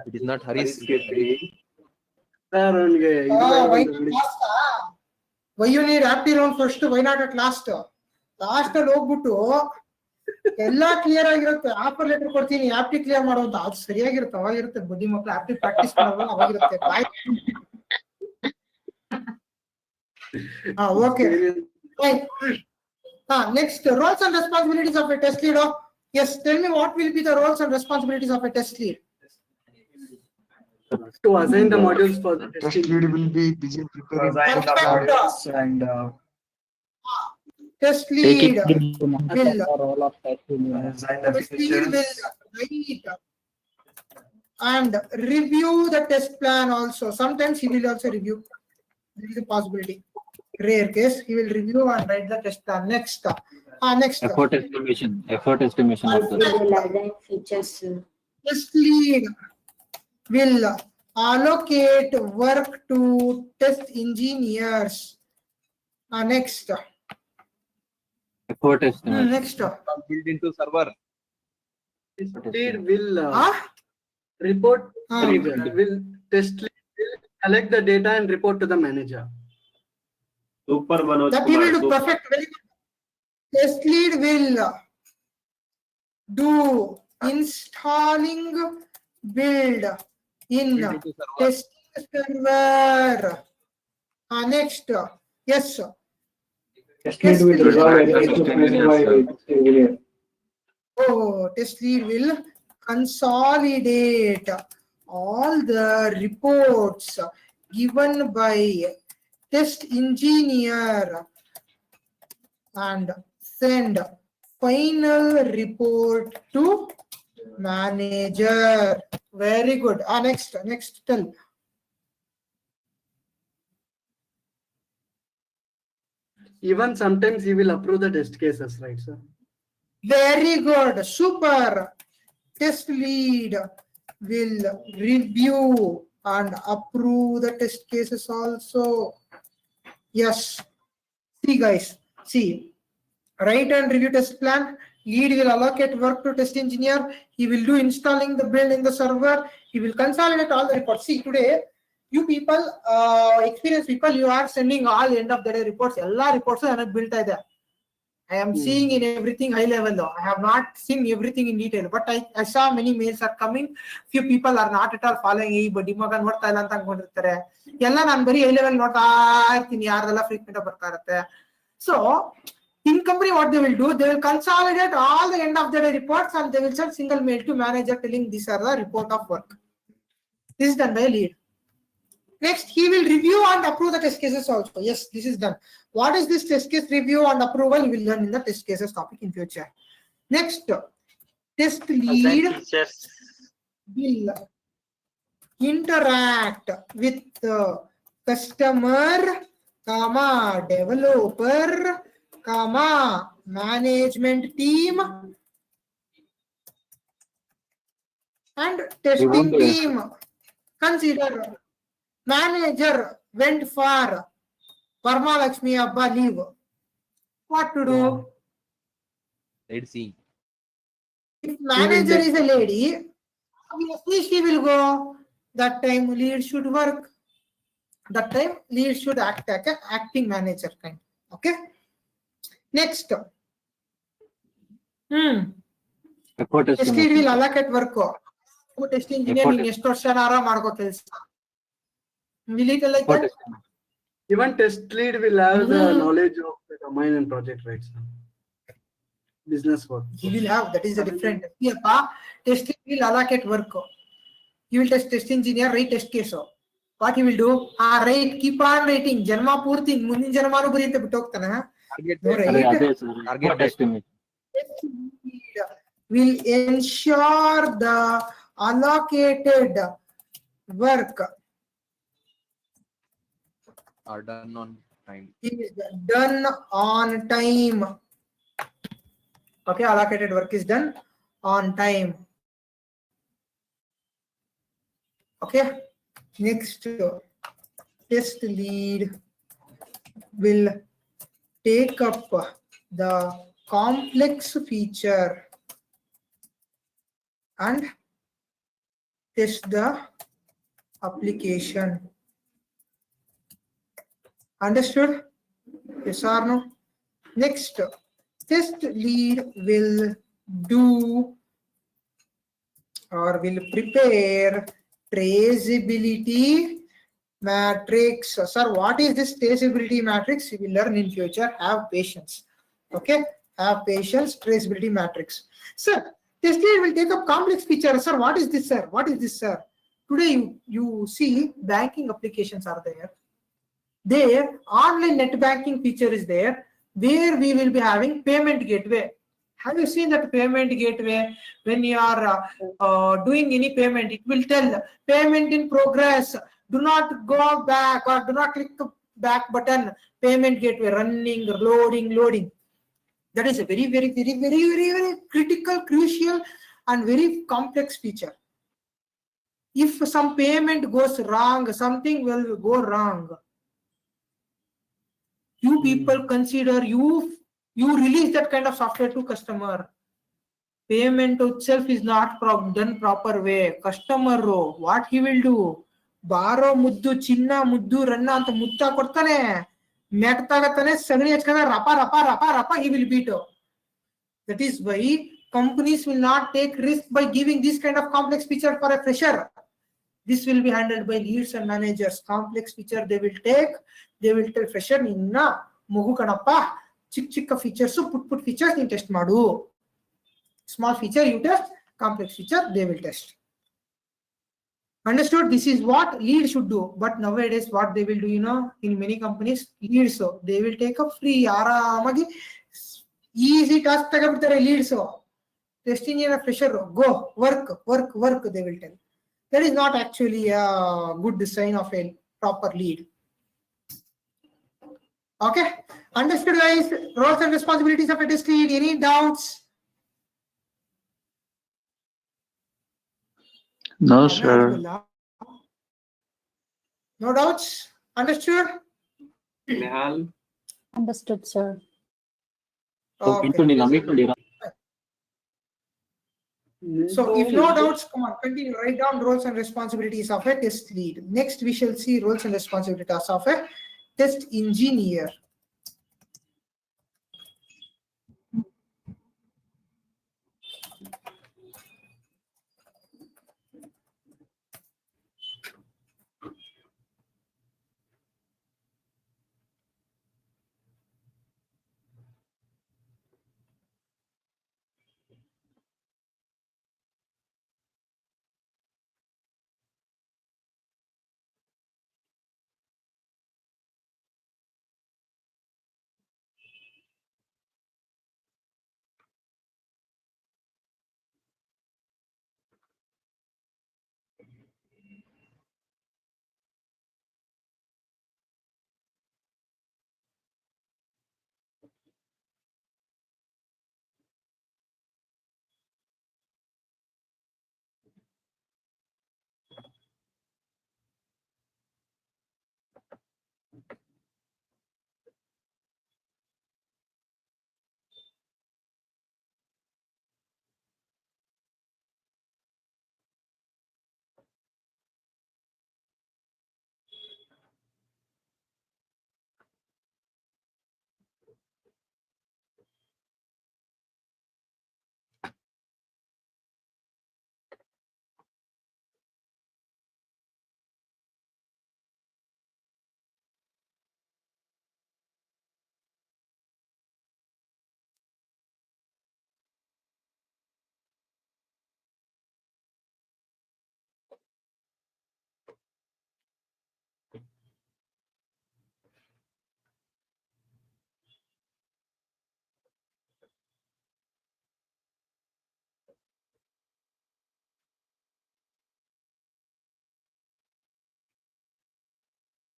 S11: It is not Hari's.
S4: Sir, ಅವನಿಗೆ
S2: Why last? Why you need aptitude round first? Why not at last? Last ಅಲ್ಲಿ ಹೋಗ್ಬಿಟ್ಟು ಎಲ್ಲಾ clear ಆಗಿರುತ್ತೆ, offer letter ಕೊಡ್ತೀನಿ ಆಪ್ಟಿ clear ಮಾಡುವಂತ, ಅದು ಸರಿಯಾಗಿರುತ್ತೆ, ಅವಾಗಿರುತ್ತೆ ಬುದ್ಧಿ ಮಕ್ಕಳು ಆಪ್ಟಿ ಪ್ರಾಕ್ಟೀಸ್ ಮಾಡೋದು ಅವಾಗಿರುತ್ತೆ. Okay. Next, roles and responsibilities of a test lead. Yes, tell me what will be the roles and responsibilities of a test lead?
S4: To assign the modules for the
S3: Test lead will be busy preparing
S10: and
S2: Test lead
S10: the role of test
S2: will write and review the test plan also. Sometimes he will also review. There is a possibility. Rare case, he will review and write the test plan. Next.
S5: Effort estimation of the
S9: Features.
S2: Test lead will allocate work to test engineers. Next.
S5: effort estimation.
S2: Next.
S11: Built into server.
S4: test lead will report. Will test lead will collect the data and report to the manager.
S8: Super Manoj
S2: That he will do
S8: Kumar.
S2: perfect. Very good. Test lead will do installing build in testing server. Next, yes.
S4: Test lead will resolve any issue faced by engineer.
S2: Oh, test lead will consolidate all the reports given by test engineer and send final report to manager. Very good. Next, tell.
S4: Even sometimes he will approve the test cases, right, sir?
S2: Very good. Super. Test lead will review and approve the test cases also. Yes. See, guys. See. Write and review test plan. Lead will allocate work to test engineer. He will do installing the build in the server. He will consolidate all the reports. See, today, you people, experienced people, you are sending all end of the day reports. All reports are built there. I am seeing in everything high level though. I have not seen everything in detail, but I saw many mails are coming. Few people are not at all following. But dimag ನೋಡ್ತಾ ಇಲ್ಲ ಅಂತ ಅನ್ಕೊಂಡಿರ್ತಾರೆ. ಎಲ್ಲ ನಾನು ಬರೀ high level ನೋಡ್ತಾ ಇರ್ತೀನಿ ಯಾರೆಲ್ಲ frequent ಬರ್ತಾ ಇರುತ್ತೆ. So in company what they will do, they will consolidate all the end of the day reports and they will send single mail to manager telling these are the report of work. This is done by a lead. Next, he will review and approve the test cases also. Yes, this is done. What is this test case review and approval? We will learn in the test cases topic in future. Next, test lead will interact with the customer, developer, management team, and testing team. Consider manager went for Parma Lakshmi Abba leave. What to do?
S11: Let's see.
S2: If manager is a lady, obviously she will go. That time lead should work. That time lead should act like an acting manager kind. Okay. Next. Test lead will allocate work. Test engineer in Estoshanara Marco tells. Will it like that?
S4: Even test lead will have the knowledge of the domain and project, right? Business work.
S2: He will have, that is a different. Test lead will allocate work. He will test engineer, write test case. What he will do? Write, keep on writing. Janma Purti, Munin Janmanu Burita Butokana.
S5: Target estimate.
S2: Will ensure the allocated work
S11: Are done on time.
S2: is done on time. Okay, allocated work is done on time. Okay, next, test lead will take up the complex feature and test the application. Understood? Yes or no? Next, test lead will do or will prepare traceability matrix. Sir, what is this traceability matrix? You will learn in future. Have patience. Okay? Have patience. Traceability matrix. Sir, test lead will take up complex features. Sir, what is this, sir? What is this, sir? Today you see banking applications are there. There, online net banking feature is there, where we will be having payment gateway. Have you seen that payment gateway? When you are doing any payment, it will tell payment in progress. Do not go back or do not click the back button. Payment gateway running, loading. That is a very critical, crucial, and very complex feature. If some payment goes wrong, something will go wrong. You people consider you release that kind of software to customer. Payment itself is not done proper way. Customer, what he will do? Baro muddu, chinna muddu, ranna anta mutta kortane. Met tagatane, sagri achkada rapa, he will beat. That is why companies will not take risk by giving this kind of complex picture for a fresher. This will be handled by leads and managers. Complex picture they will take. They will tell fresher, ninna mugu kanappa, chikka features, put features in test madu. Small feature you test, complex feature they will test. Understood? This is what lead should do. But nowadays, what they will do, in many companies, lead so they will take a free easy task lead so testing in a fresher, go work they will tell. That is not actually a good sign of a proper lead. Okay, understood guys? Roles and responsibilities of a test lead. Any doubts?
S7: No, sir.
S2: No doubts? Understood?
S12: Understood, sir.
S2: Okay. So if no doubts, come on, continue. Write down roles and responsibilities of a test lead. Next, we shall see roles and responsibilities of a test engineer.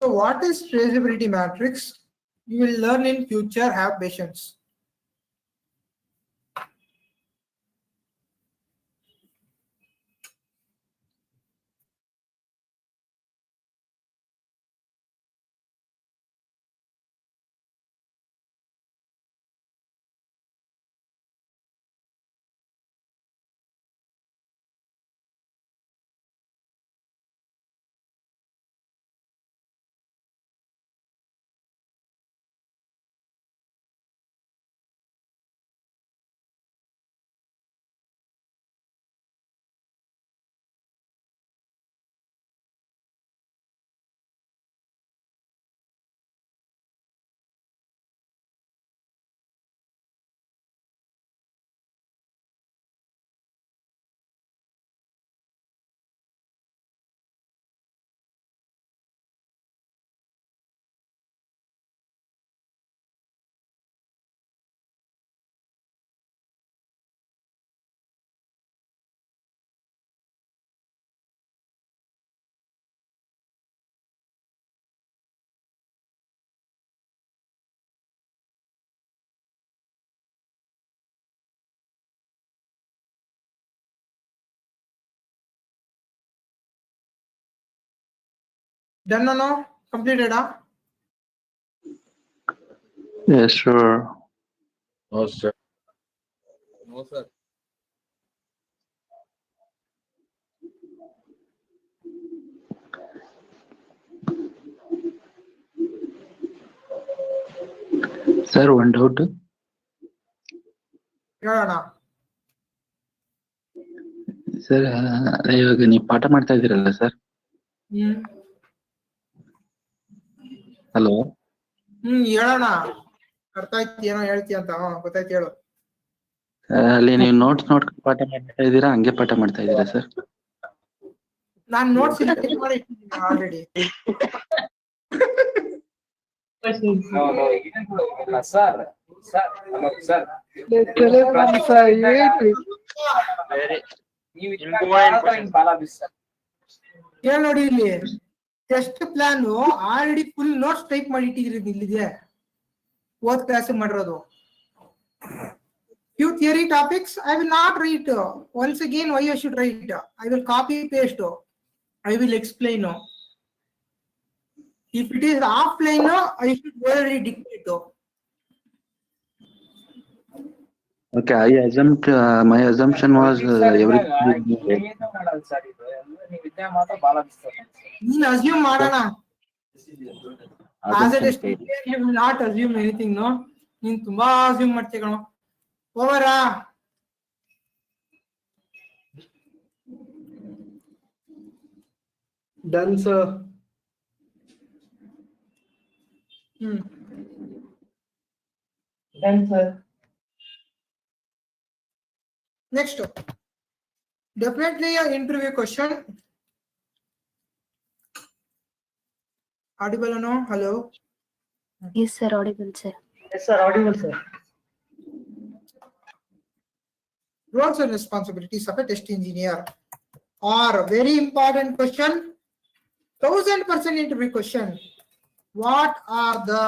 S2: So what is traceability matrix? You will learn in future. Have patience. Done or no? Completed, huh?
S7: Yes, sure.
S11: No, sir. No, sir.
S7: Sir, one doubt.
S2: No.
S7: Sir ಇವಾಗ ನೀವು ಪಾಠ ಮಾಡ್ತಾ ಇದ್ದೀರಲ್ಲ sir? Hello.
S2: ಹೇಳೋಣ. ಅರ್ಥ ಆಯ್ತು ಏನೋ ಹೇಳ್ತೀಯ ಅಂತ. ಗೊತ್ತಾಯ್ತು, ಹೇಳು.
S7: ಅಲ್ಲಿ ನೀವು ನೋಟ್ಸ್ ನೋಡ್ಕೊಂಡು ಪಾಠ ಮಾಡ್ತಾ ಇದ್ದೀರಾ, ಹಂಗೆ ಪಾಠ ಮಾಡ್ತಾ ಇದ್ದೀರಾ ಸರ್?
S2: ನಾನು ನೋಟ್ಸ್ ಇಲ್ಲ ಚೆಕ್ ಮಾಡಿ ಇಟ್ಟಿದ್ದೀನಿ ಆಲ್ರೆಡಿ. ಹೇಳಿ ನೋಡಿ, ಇಲ್ಲಿ test plan already full notes type ಮಾಡಿ ಇಟ್ಟಿದ್ರಿ. ಇಲ್ಲಿದೆ ಓದ್ ಕ್ಲಾಸ್ ಮಾಡಿರೋದು. Few theory topics I will not read. Once again, why you should write? I will copy paste. I will explain. If it is offline, I should already dictate.
S7: Okay, my assumption was
S2: ನೀನ್ assume ಮಾಡೋಣ. As a student, you will not assume anything, no? ನೀನ್ ತುಂಬಾ assume ಮಾಡ್ತೀಯ ಕಣೋ. ಓವರಾ?
S4: Done, sir.
S2: Done, sir. Next, definitely an interview question. Audible or no? Hello?
S13: Yes, sir. Audible, sir.
S2: Yes, sir. Audible, sir. Roles and responsibilities of a test engineer are a very important question. 1000% interview question. What are the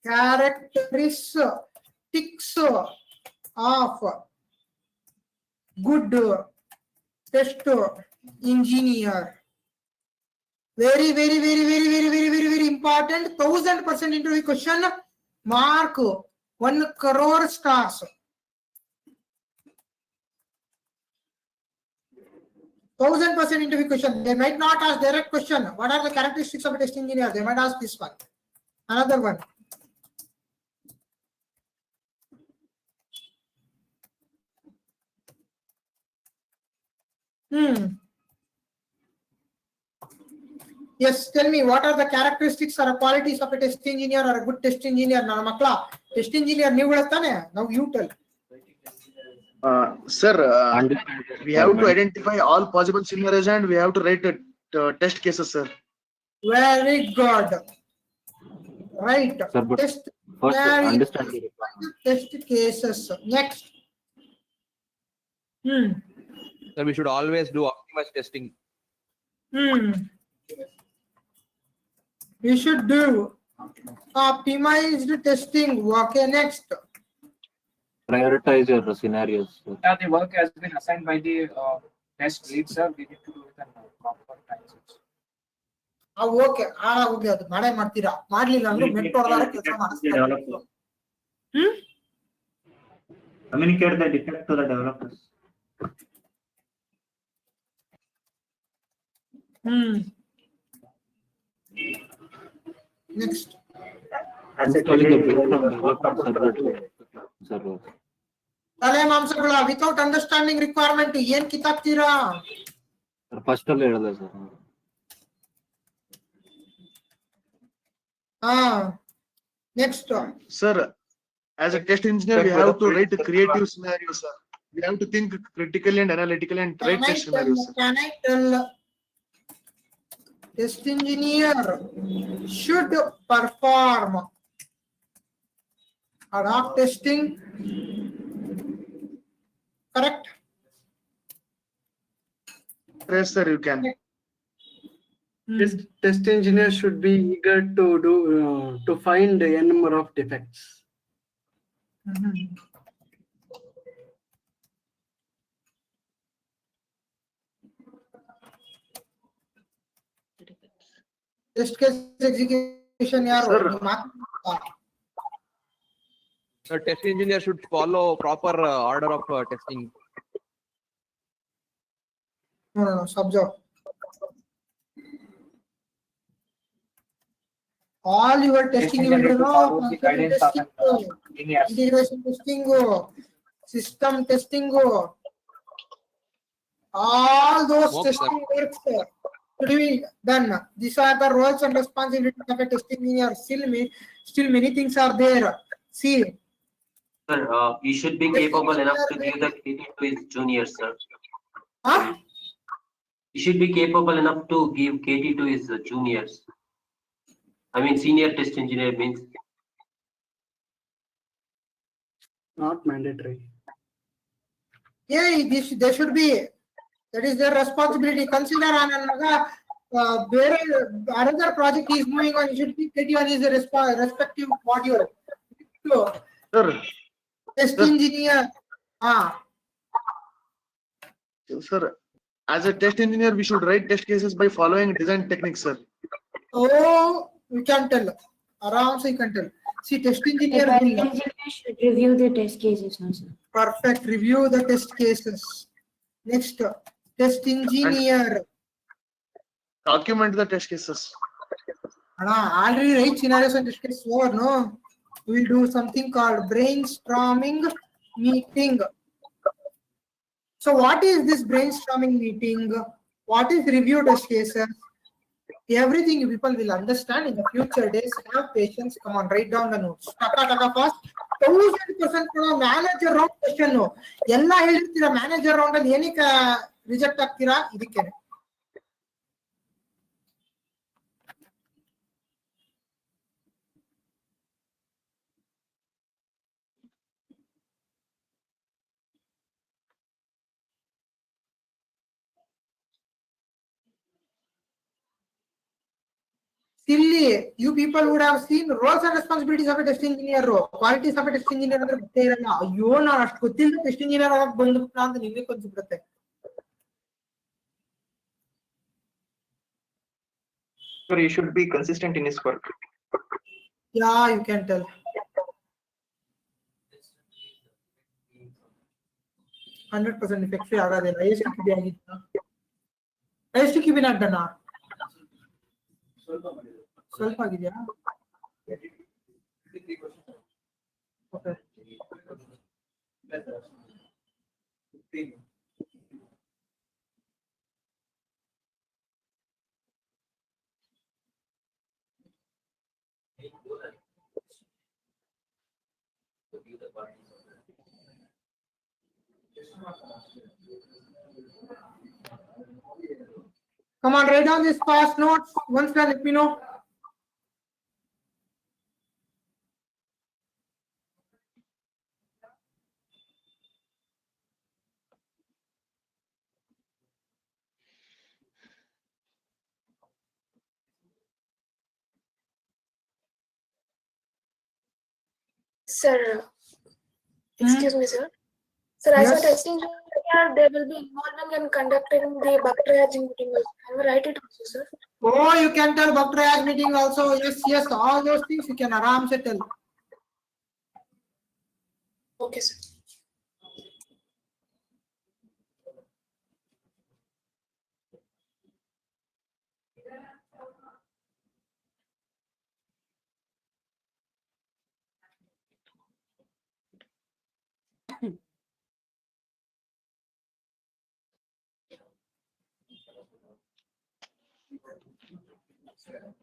S2: characteristics of good test engineer? Very, very, very, very, very, very, very, very important. 1000% interview question. Mark 1 crore stars. 1000% interview question. They might not ask direct question. What are the characteristics of a test engineer? They might ask this one. Another one. Yes, tell me, what are the characteristics or qualities of a test engineer or a good test engineer? Nana makla, test engineer ನೀವು ಹೇಳ್ತಾನೆ. Now you tell.
S3: Sir, we have to identify all possible scenarios and we have to write test cases, sir.
S2: Very good. Right.
S5: Sir, but
S2: Test
S5: first understand the
S2: test cases. Next.
S11: So we should always do optimized testing.
S2: We should do optimized testing. Okay, next.
S5: prioritize your scenarios. Sir.
S14: Yeah, the work has been assigned by the test lead, sir. We need to do it in proper time.
S2: Okay, okay, ಅದು ಮಾಡೇ ಮಾಡ್ತೀರಾ. ಮಾಡ್ಲಿಲ್ಲ ಅಂದ್ರೆ ಮೆಟ್ಟೋಡದಾರ ಕೆಲಸ ಮಾಡಿಸ್ತಾರೆ.
S15: Communicate the defect to the developers.
S2: Next. ತಲೆ ಮಾಂಸಗಳ without understanding requirement ಏನ್ ಕಿತ್ತಾಕ್ತೀರಾ?
S5: First ಅಲ್ಲಿ ಹೇಳಿದೆ sir.
S2: Next.
S3: Sir, as a test engineer, we have to write creative scenarios, sir. We have to think critically and analytically and write test scenarios, sir.
S2: Can I tell test engineer should perform ad hoc testing? Correct?
S3: Yes, sir, you can.
S4: Test engineer should be eager to do to find a number of defects.
S2: Test case execution yaru?
S11: So test engineer should follow proper order of testing.
S2: No, subjob. All your testing you will know, testing, integration testing, system testing, All those
S11: Work,
S2: testing works to be done. These are the roles and responsibilities of a testing engineer. Still many things are there. See,
S16: Sir, he should be capable enough to give the KT to his juniors, sir.
S2: Huh?
S16: He should be capable enough to give KT to his juniors. I mean, senior test engineer means.
S4: Not mandatory.
S2: Yeah, they should be. That is their responsibility. Consider another project is moving on. You should be KT on his respective module. So,
S3: Sir,
S2: test engineer.
S3: Sir, as a test engineer, we should write test cases by following design techniques, sir.
S2: Oh, we can tell. Around you can tell. See, test engineer will
S13: should review the test cases also.
S2: perfect review the test cases. Next, test engineer.
S3: Document the test cases.
S2: Already write scenarios and test cases over. No, we will do something called brainstorming meeting. So, what is this brainstorming meeting? What is review test cases? Everything people will understand in the future days. Have patience. Come on, write down the notes. Taka fast. 1000% manager round question. Ella ಹೇಳಿರ್ತೀರಾ manager round ಅಲ್ಲಿ ಏನಕ್ಕೆ reject ಆಗ್ತೀರಾ ಇದಕ್ಕೆ. Silly, you people would have seen roles and responsibilities of a test engineer, qualities of a test engineer ಅಂದ್ರೆ ಗೊತ್ತೇ ಇರಲ್ಲ. ಅಯ್ಯೋ ನಾನು ಅಷ್ಟು ಗೊತ್ತಿಲ್ಲ ಟೆಸ್ಟ್ ಇಂಜಿನಿಯರ್ ಆಗಿ ಬಂದ್ಬಿಟ್ಟ ಅಂತ ನಿಮಗೆ ಅನ್ಸ್ಬಿಡುತ್ತೆ.
S10: Sir, he should be consistent in his work.
S2: Yeah, you can tell. 100% effective ಆಗೋದಿಲ್ಲ. ಎಷ್ಟು ಕಿಬಿ ಆಗಿದ್ದ? ಎಷ್ಟು ಕಿಬಿನ ಅಡ್ಡನ? ಸ್ವಲ್ಪ ಆಗಿದೆಯಾ? Okay. Come on, write down this past notes. Once done, let me know.
S13: Sir, excuse me, sir. Sir, as a testing engineer, they will be involving and conducting the bug triaging meeting. Can you write it also, sir?
S2: Oh, you can tell bug triage meeting also. Yes, all those things you can aram se tell.
S13: Okay, sir.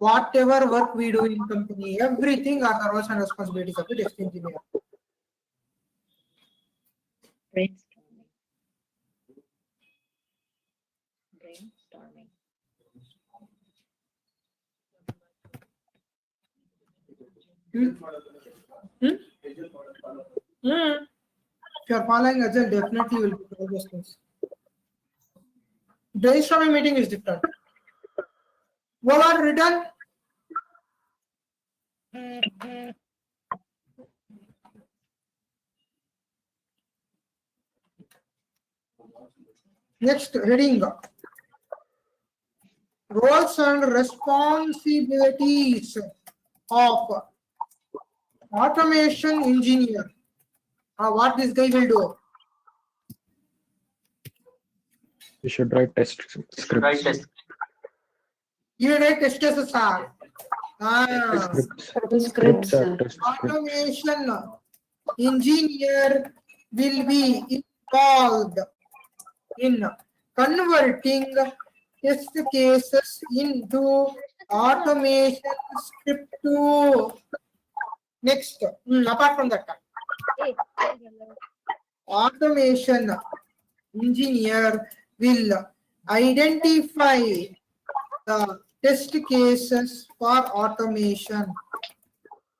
S2: Whatever work we do in company, everything are the roles and responsibilities of the test engineer.
S6: Brainstorming.
S2: If you are following Agile, definitely you will do all those things. Brainstorming meeting is different. What are written? Next heading. Roles and responsibilities of automation engineer. What this guy will do?
S17: We should write test scripts.
S2: You write test cases, sir.
S17: Scripts are test scripts.
S2: Automation engineer will be involved in converting test cases into automation script to next. Apart from that, automation engineer will identify the test cases for automation.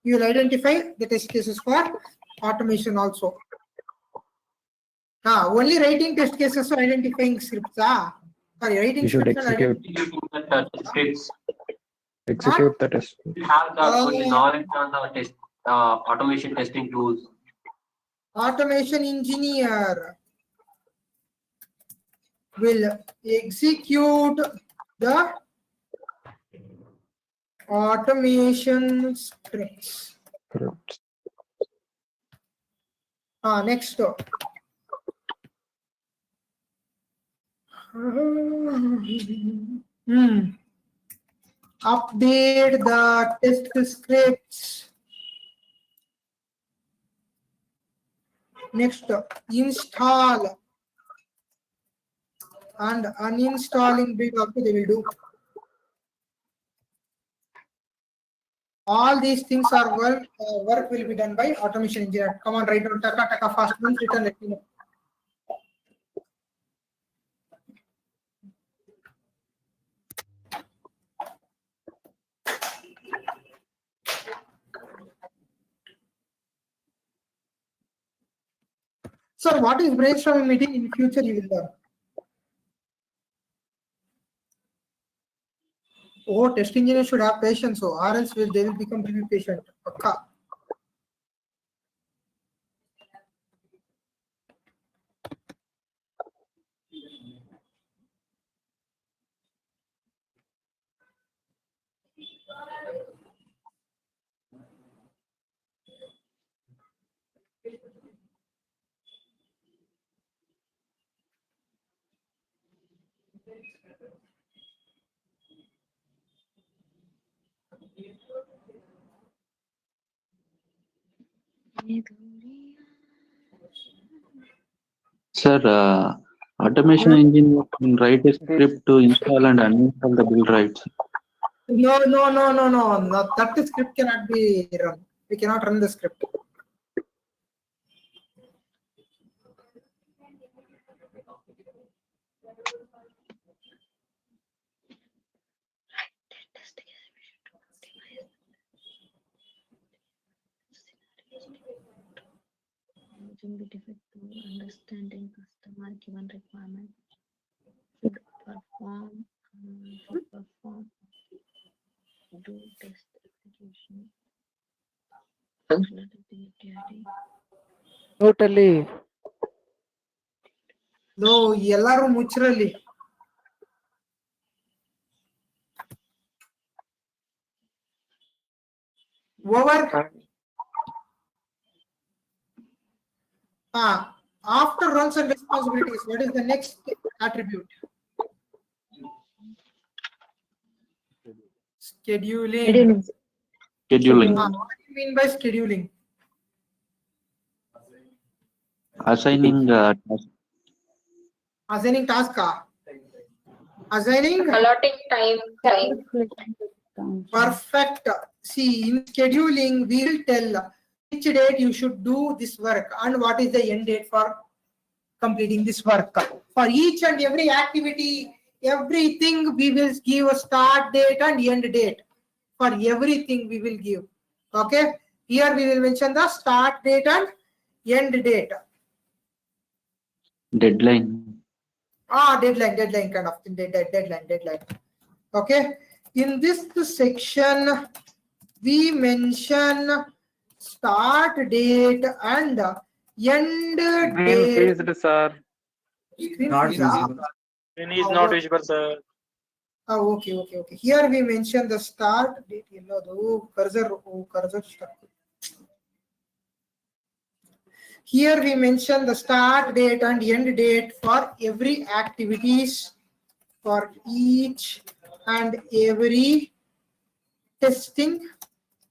S2: You will identify the test cases for automation also. Only writing test cases for identifying scripts. Sorry, writing
S17: You should
S2: scripts and
S17: execute
S16: Scripts.
S17: execute the test.
S16: Have the knowledge on the test automation testing tools.
S2: Automation engineer will execute the automation scripts. Next. Update the test scripts. Next, install and uninstalling bit also they will do. All these things are work will be done by automation engineer. Come on, write down taka fast ones written, let me know. Sir, what is brainstorming meeting? In future you will learn. Oh, test engineer should have patience, or else they will become really patient. Okay.
S7: Sir, automation engineer can write a script to install and uninstall the build rights.
S2: No. That script cannot be run. We cannot run the script.
S6: Using the defect to understanding customer given requirement should perform do test execution.
S11: Totally.
S2: No, ಎಲ್ಲರೂ ಮುಚ್ಚರಲ್ಲಿ. Over. After roles and responsibilities, what is the next attribute? Scheduling.
S7: Scheduling.
S2: What do you mean by scheduling?
S7: Assigning task.
S2: Assigning task. Assigning.
S13: Allotting time.
S2: Perfect. See, in scheduling, we will tell which date you should do this work and what is the end date for completing this work. For each and every activity, everything we will give a start date and end date. For everything we will give. Okay. Here we will mention the start date and end date.
S7: Deadline.
S2: Deadline kind of thing. Deadline. Okay. In this section, we mention start date and end date.
S17: Freezed, sir.
S2: Not visible.
S10: Screen is not visible, sir.
S2: Okay. Here we mention the start date. Cursor stuck. Here we mention the start date and end date for every activities, for each and every testing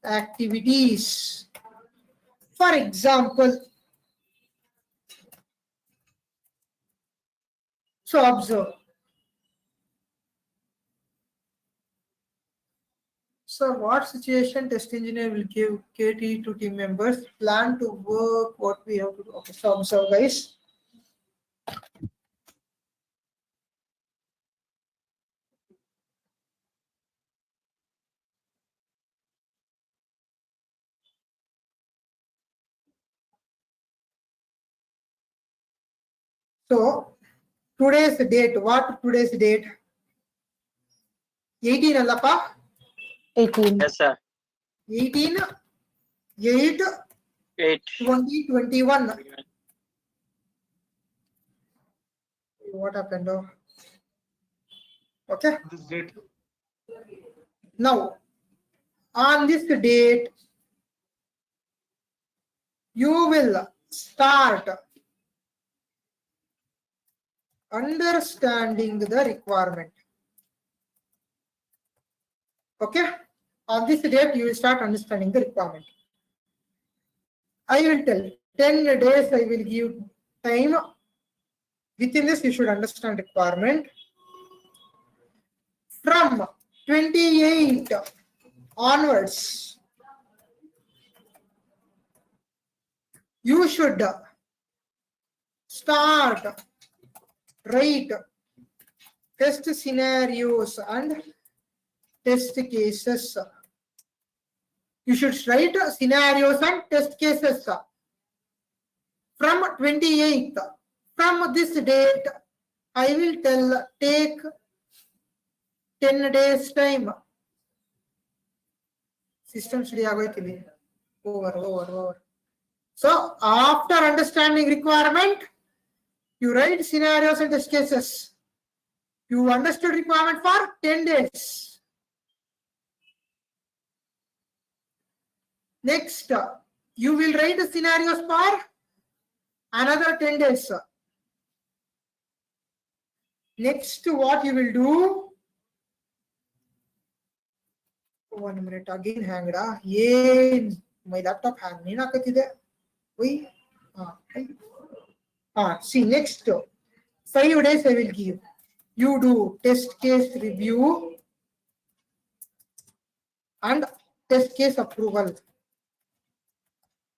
S2: activities. For example, so observe So what situation test engineer will give KT to team members? Plan to work, what we have to do. Okay, so observe guys. So today's date, what today's date? 18 allapa?
S10: 18. Yes, sir.
S2: 18 8 2021. What happened? Okay.
S3: This date.
S2: Now, on this date, you will start understanding the requirement. Okay. On this date, you will start understanding the requirement. I will tell 10 days I will give time. Within this, you should understand requirement. From 28 onwards, you should start write test scenarios and test cases. You should write scenarios and test cases. From 28th, from this date, I will tell take 10 days time. System study over. So after understanding requirement, you write scenarios and test cases. You understood requirement for 10 days. Next, you will write the scenarios for another 10 days. Next, what you will do? 1 minute again hanged. My laptop hang. See, next 5 days I will give. You do test case review and test case approval.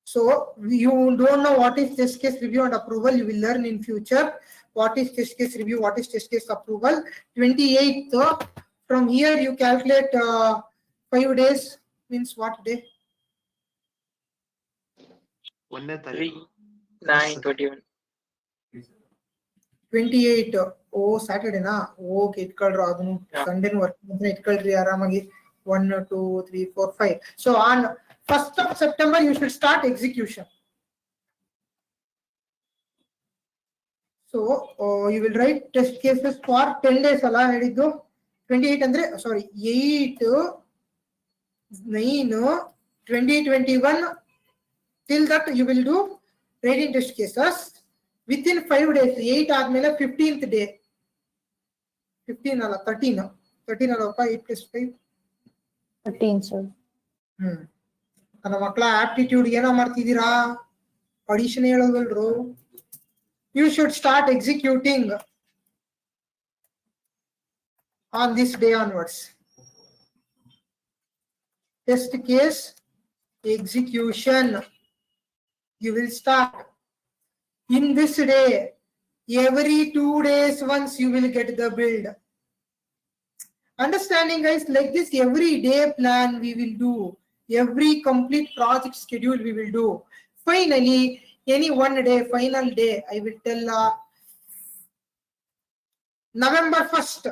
S2: So you don't know what is test case review and approval. You will learn in future what is test case review, what is test case approval. 28th, from here you calculate 5 days means what day?
S10: 3/9/21.
S2: 28. Oh, Saturday na. Okay, it called Sunday work. It called Aramagi 1, 2, 3, 4, 5. So on 1st of September, you should start execution. So you will write test cases for 10 days. 28 andre, sorry, 8, 9, 2021. Till that you will do writing test cases. Within 5 days, 8 admela 15th day. 15 ala 13. 13 ala 8 plus 5.
S12: 13, sir.
S2: ನನ್ನ ಮಕ್ಕಳ aptitude ಏನೋ ಮಾಡ್ತಿದ್ದೀರಾ addition ಹೇಳೋದಲ್ರು you should start executing on this day onwards. Test case execution you will start in this day. Every 2 days once you will get the build. Understanding guys, like this every day plan we will do, every complete project schedule we will do. Finally any one day, final day, I will tell November 1st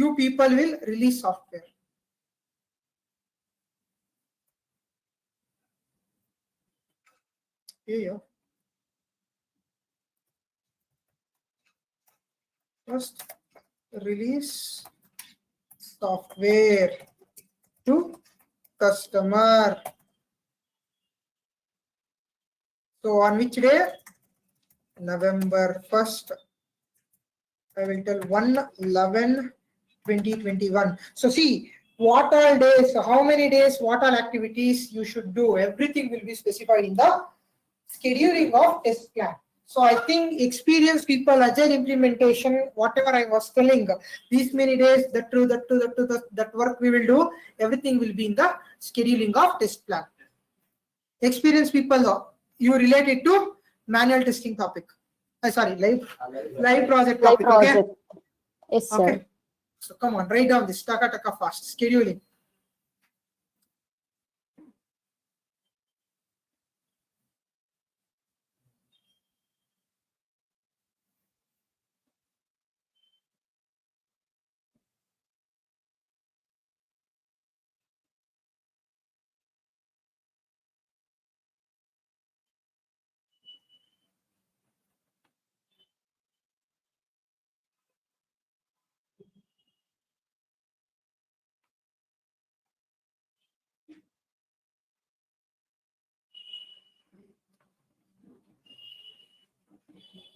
S2: you people will release software. Yeah. First release software to customer. So on which day? November 1st. I will tell 1/11/2021. So see what all days, how many days, what all activities you should do. Everything will be specified in the scheduling of test plan. So I think experienced people, agile implementation, whatever I was telling, these many days, that work we will do, everything will be in the scheduling of test plan. Experienced people, you relate it to manual testing topic. Sorry, live project topic. Okay.
S12: Yes, sir.
S2: Okay. So come on, write down this. Taka fast. Scheduling.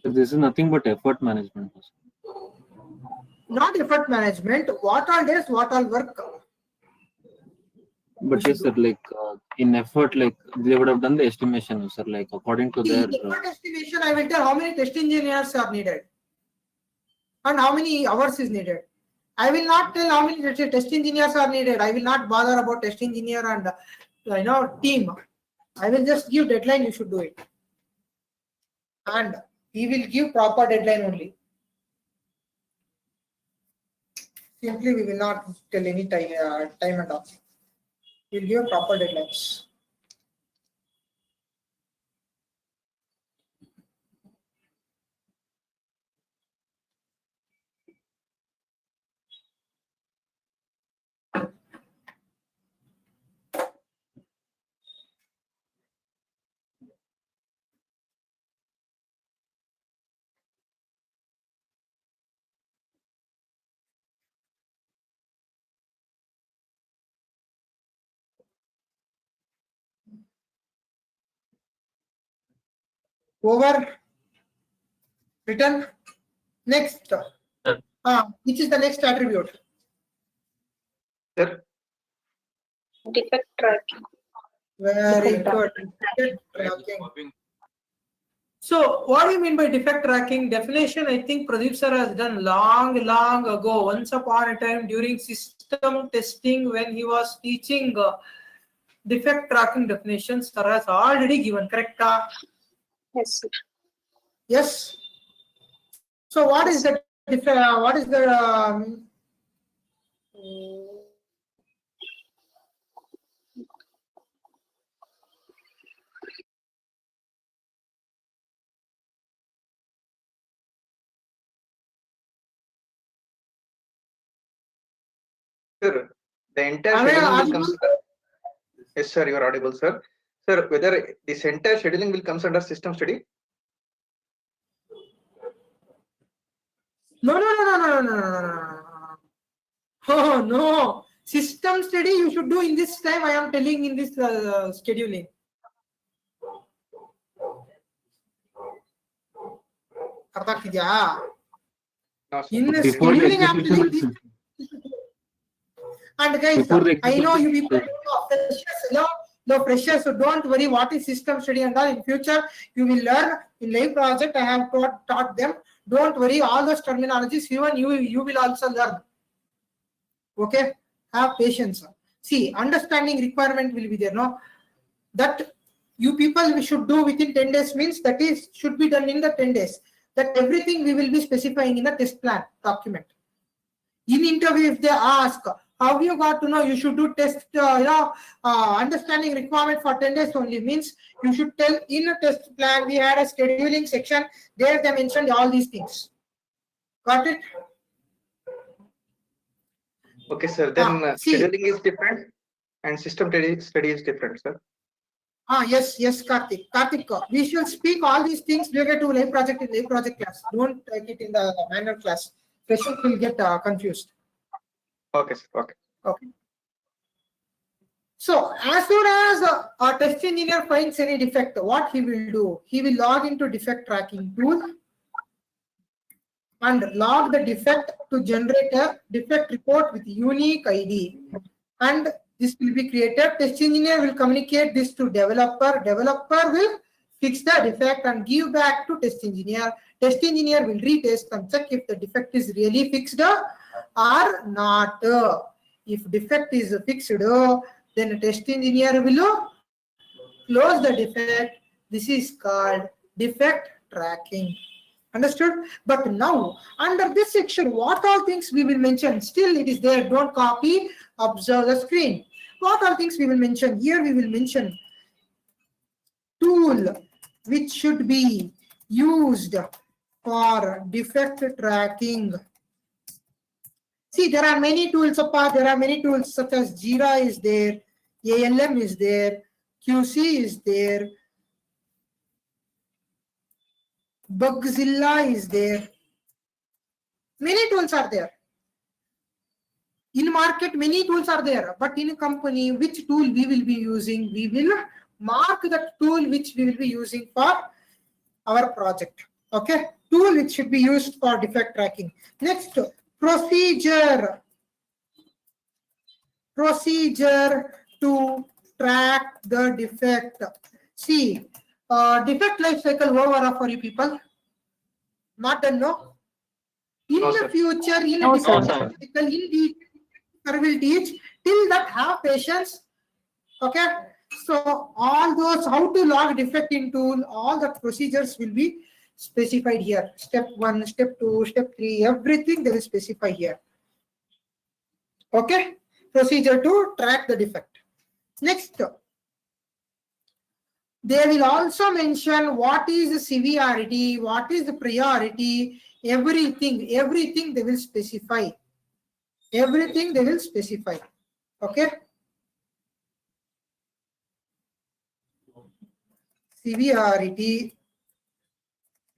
S5: This is nothing but effort management.
S2: Not effort management. What all days, what all work.
S5: But yes, sir, like in effort, like they would have done the estimation, sir, like according to their.
S2: Effort estimation, I will tell how many test engineers are needed and how many hours is needed. I will not tell how many test engineers are needed. I will not bother about test engineer and team. I will just give deadline. You should do it, and he will give proper deadline only. Simply, we will not tell any time at all. We will give proper deadlines. Over. Written. Next. Which is the next attribute?
S13: Defect tracking.
S2: Very good. Defect tracking. So, what do you mean by defect tracking? Definition, I think Pradeep sir has done long ago. Once upon a time during system testing, when he was teaching defect tracking definitions, sir has already given. Correct?
S13: Yes, sir.
S2: Yes. So, what is the what is the
S18: Sir, the entire scheduling will come. Yes, sir, you are audible, sir. Sir, whether this entire scheduling will comes under system study?
S2: No. Oh no. System study you should do in this time. I am telling in this scheduling. In the scheduling I am telling this. And guys, I know you people no freshers, so don't worry what is system study and all. In future you will learn in live project. I have taught them. Don't worry, all those terminologies even you will also learn. Okay, have patience. See, understanding requirement will be there. No, that you people we should do within 10 days means that is should be done in the 10 days. That everything we will be specifying in the test plan document. In interview, if they ask, how you got to know? You should do test, understanding requirement for 10 days only means you should tell in a test plan. We had a scheduling section. There they mentioned all these things. Got it?
S18: Okay, sir. Then scheduling is different and system study is different, sir.
S2: Yes, Karthik. We should speak all these things related to live project in live project class. Don't take it in the manual class. Freshers will get confused.
S18: Okay, sir. Okay.
S2: So as soon as a test engineer finds any defect, what he will do? He will log into defect tracking tool and log the defect to generate a defect report with unique ID. And this will be created. Test engineer will communicate this to developer. Developer will fix the defect and give back to test engineer. Test engineer will retest and check if the defect is really fixed or not. If defect is fixed, then test engineer will close the defect. This is called defect tracking. Understood? But now, under this section, what all things we will mention? Still, it is there. Don't copy. Observe the screen. What all things we will mention? Here we will mention tool which should be used for defect tracking. See, there are many tools apart. There are many tools such as Jira is there, ALM is there, QC is there, Bugzilla is there. Many tools are there. In market, many tools are there. But in a company, which tool we will be using? We will mark the tool which we will be using for our project. Okay, tool which should be used for defect tracking. Next, procedure to track the defect. See, defect life cycle over for you people. Not done, no? In the future, in a defect life cycle, in detail, I will teach. Till that, have patience. Okay. So all those how to log defect in tool, all the procedures will be specified here. Step 1, step 2, step 3, everything they will specify here. Okay. Procedure to track the defect. Next, they will also mention what is the severity, what is the priority, everything they will specify. Everything they will specify. Okay. Severity.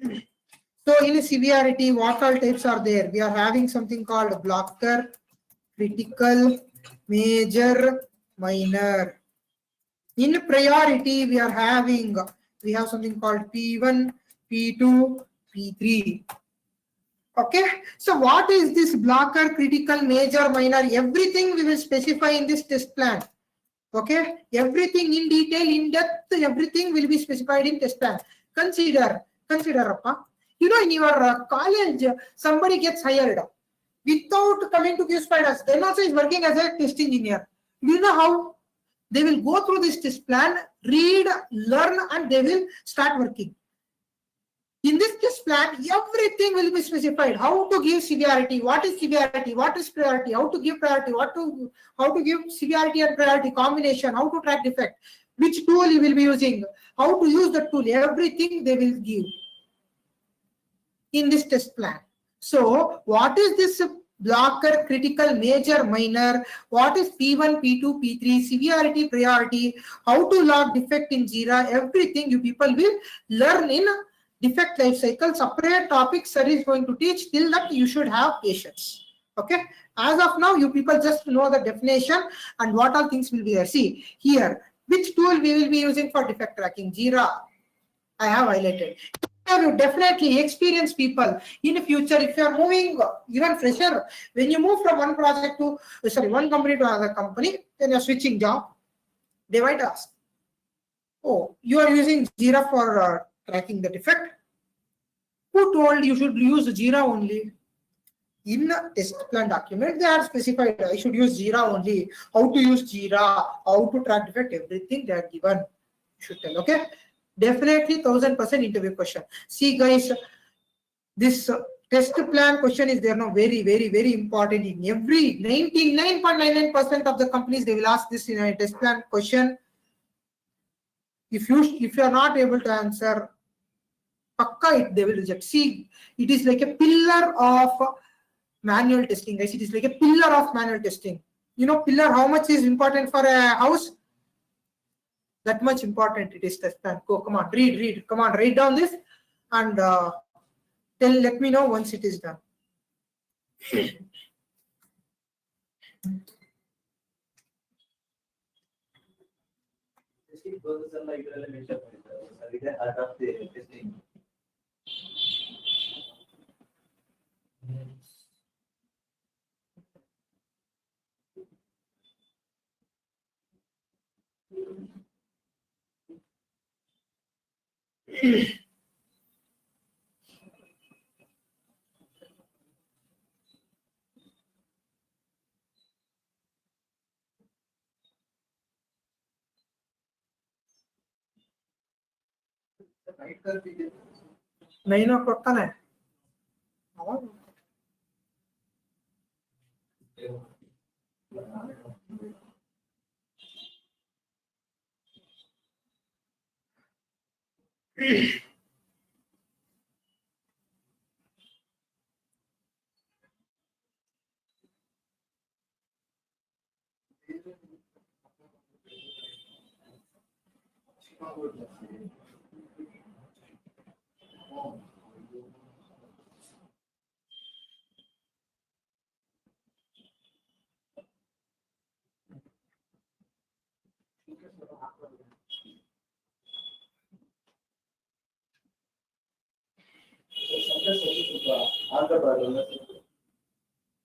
S2: So in severity, what all types are there? We are having something called blocker, critical, major, minor. In priority, we have something called P1, P2, P3. Okay, so what is this blocker, critical, major, minor? Everything we will specify in this test plan. Okay, everything in detail, in depth, everything will be specified in test plan. Consider, Appa. You know, in your college, somebody gets hired without coming to QSpiders. Then also is working as a test engineer. You know how? They will go through this test plan, read, learn, and they will start working. In this test plan, everything will be specified. How to give severity, what is severity, what is priority, how to give priority, how to give severity and priority combination, how to track defect, which tool you will be using, how to use the tool, everything they will give in this test plan. So what is this blocker, critical, major, minor, what is P1, P2, P3, severity, priority, how to log defect in Jira, everything you people will learn in defect life cycle. Separate topics sir is going to teach. Till that you should have patience. Okay, as of now you people just know the definition and what all things will be there. See here, which tool we will be using for defect tracking? Jira, I have highlighted. You definitely experienced people in the future. If you are moving, even fresher, when you move from one project to one company to another company, then you're switching job, they might ask, oh, you are using Jira for tracking the defect. Who told you should use Jira only? In the test plan document, they are specified I should use Jira only. How to use Jira, how to track defect, everything they are given. You should tell. Okay, definitely 1000% interview question. See guys, this test plan question is there now, very important. In every 99.99% of the companies they will ask this in a test plan question. If you are not able to answer, pakka they will reject. See, it is like a pillar of manual testing, guys. It is like a pillar of manual testing. You know, pillar, how much is important for a house? That much important it is test plan. Go, come on, read. Come on, write down this and let me know once it is done. 9 o'clock ತಾನೆ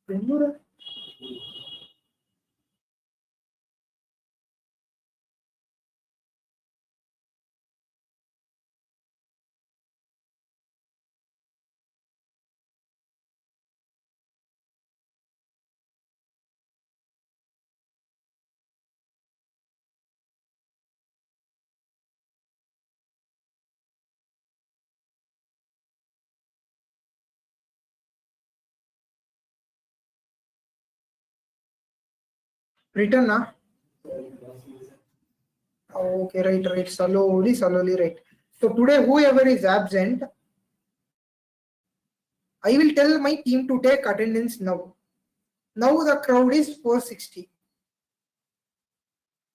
S2: Bengaluru return okay, right, slowly, right. So today whoever is absent, I will tell my team to take attendance now. Now the crowd is 460.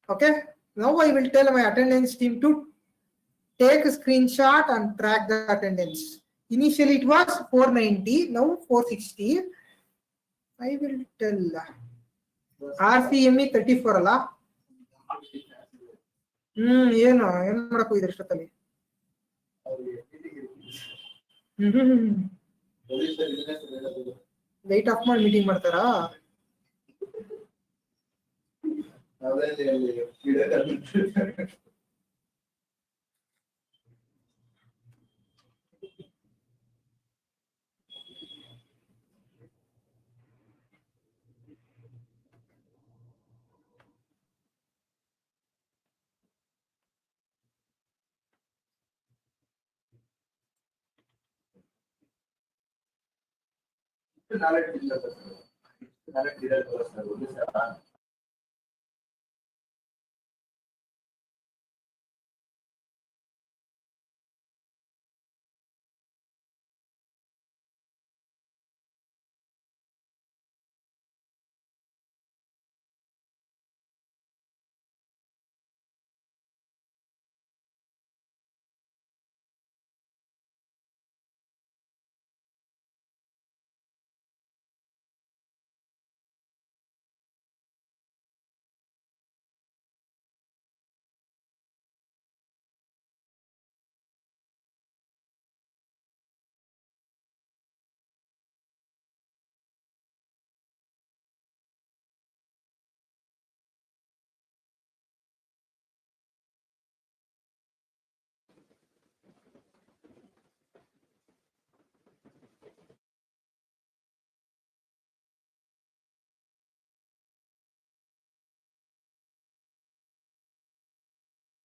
S2: Okay, now I will tell my attendance team to take a screenshot and track the attendance. Initially it was 490, now 460. I will tell RCME 34 ಅಲ್ಲ ಏನು ಮಾಡಕ್ ಹೋಗಿದ್ರಿ ಇಷ್ಟೊತ್ತಲ್ಲಿ light off ಮಾಡಿ meeting ಮಾಡ್ತಾರಾ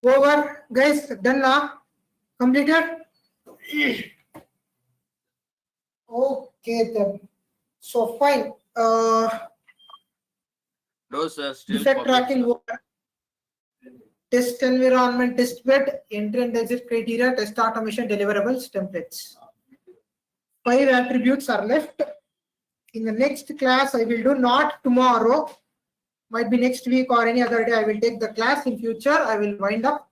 S2: Over, guys, done now, completed. Okay then, so fine.
S11: No sir, still
S2: Defect
S11: public,
S2: tracking
S11: sir.
S2: over. Test environment, test bed, entry and exit criteria, test automation, deliverables, templates. 5 attributes are left. In the next class I will do, not tomorrow, might be next week or any other day I will take the class. In future I will wind up.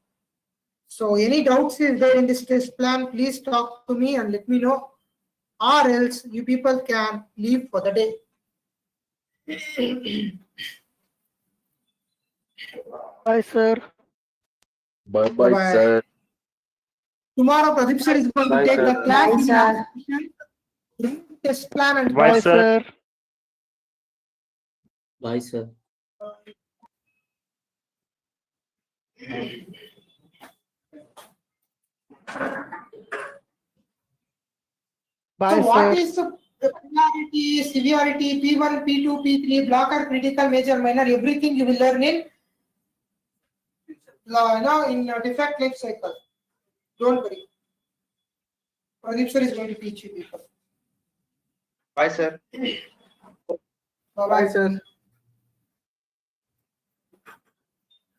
S2: So any doubts is there in this test plan, please talk to me and let me know, or else you people can leave for the day.
S10: Bye, sir.
S17: Bye,
S2: Bye-bye.
S17: sir.
S2: Tomorrow Pradeep sir is going
S10: Bye,
S2: to take
S10: sir.
S2: the class.
S10: Bye,
S2: in
S10: sir.
S2: bring test plan and
S10: Bye, sir.
S16: Bye, sir.
S2: So what is the priority, severity, P1, P2, P3, blocker, critical, major, minor, everything you will learn in defect life cycle. Don't worry. Pradeep sir is going to teach you people.
S18: Bye, sir.
S2: Bye,
S4: sir.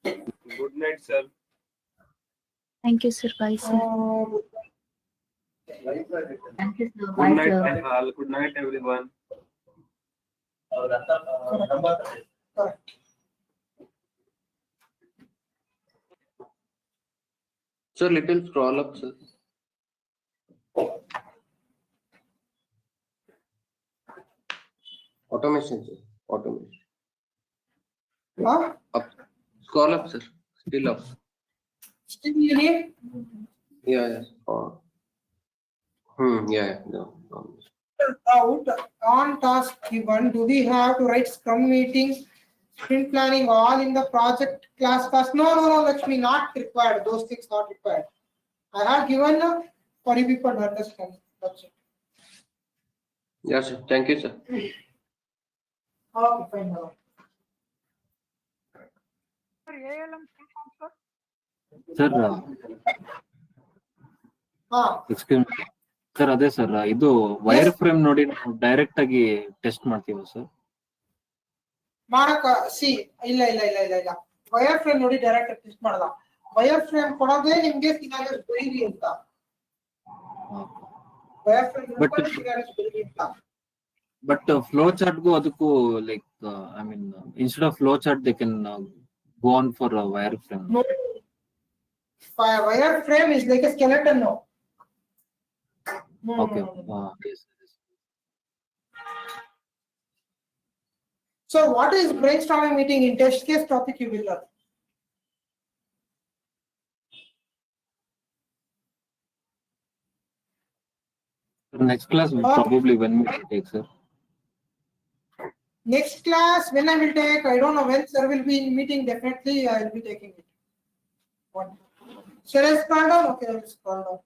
S8: Good night, sir.
S12: Thank you, sir. Bye, sir.
S6: Thank you, sir.
S8: Good
S6: Bye,
S8: night,
S6: sir.
S8: all. Good night, everyone.
S5: Sir, little scroll up, sir. Automation, sir. Automation.
S2: Huh?
S5: Up. Scroll up, sir. Still up.
S2: Still you need?
S5: Yeah. Yeah. No.
S2: Out on task given, do we have to write Scrum meetings, sprint planning, all in the project class? No, Lakshmi, not required. Those things not required. I have given for you people to understand. That's it.
S5: Yes, sir. Thank you, sir.
S2: Okay, fine.
S5: Sir, excuse me. Sir ಅದೇ sir ಇದು wire frame ನೋಡಿ ನಾವು direct ಆಗಿ test ಮಾಡ್ತೀವಿ sir
S2: ಮಾಡಕ C ಇಲ್ಲ wire frame ನೋಡಿ direct test ಮಾಡಲ್ಲ ವೈರ್ ಫ್ರೇಮ್ ಕೊಡೋದೇ ನಿಮ್ಗೆ ಸಿನಾರಿಯೋಸ್ ಬರೀರಿ ಅಂತ ವೈರ್ ಫ್ರೇಮ್ ನೋಡಿ ಸಿನಾರಿಯೋಸ್ ಬರೀರಿ ಅಂತ
S5: ಬಟ್ ಫ್ಲೋ ಚಾರ್ಟ್ ಗೂ ಅದಕ್ಕೂ like I mean instead of flow chart they can go on for wire frame
S2: wire frame is like a skeleton no
S5: Okay. Yes.
S2: So what is brainstorming meeting in test case topic you will learn?
S5: Next class probably when we will take, sir.
S2: Next class when I will take, I don't know when sir will be in meeting, definitely I will be taking it. What? Shall I scroll down? Okay, I will scroll down.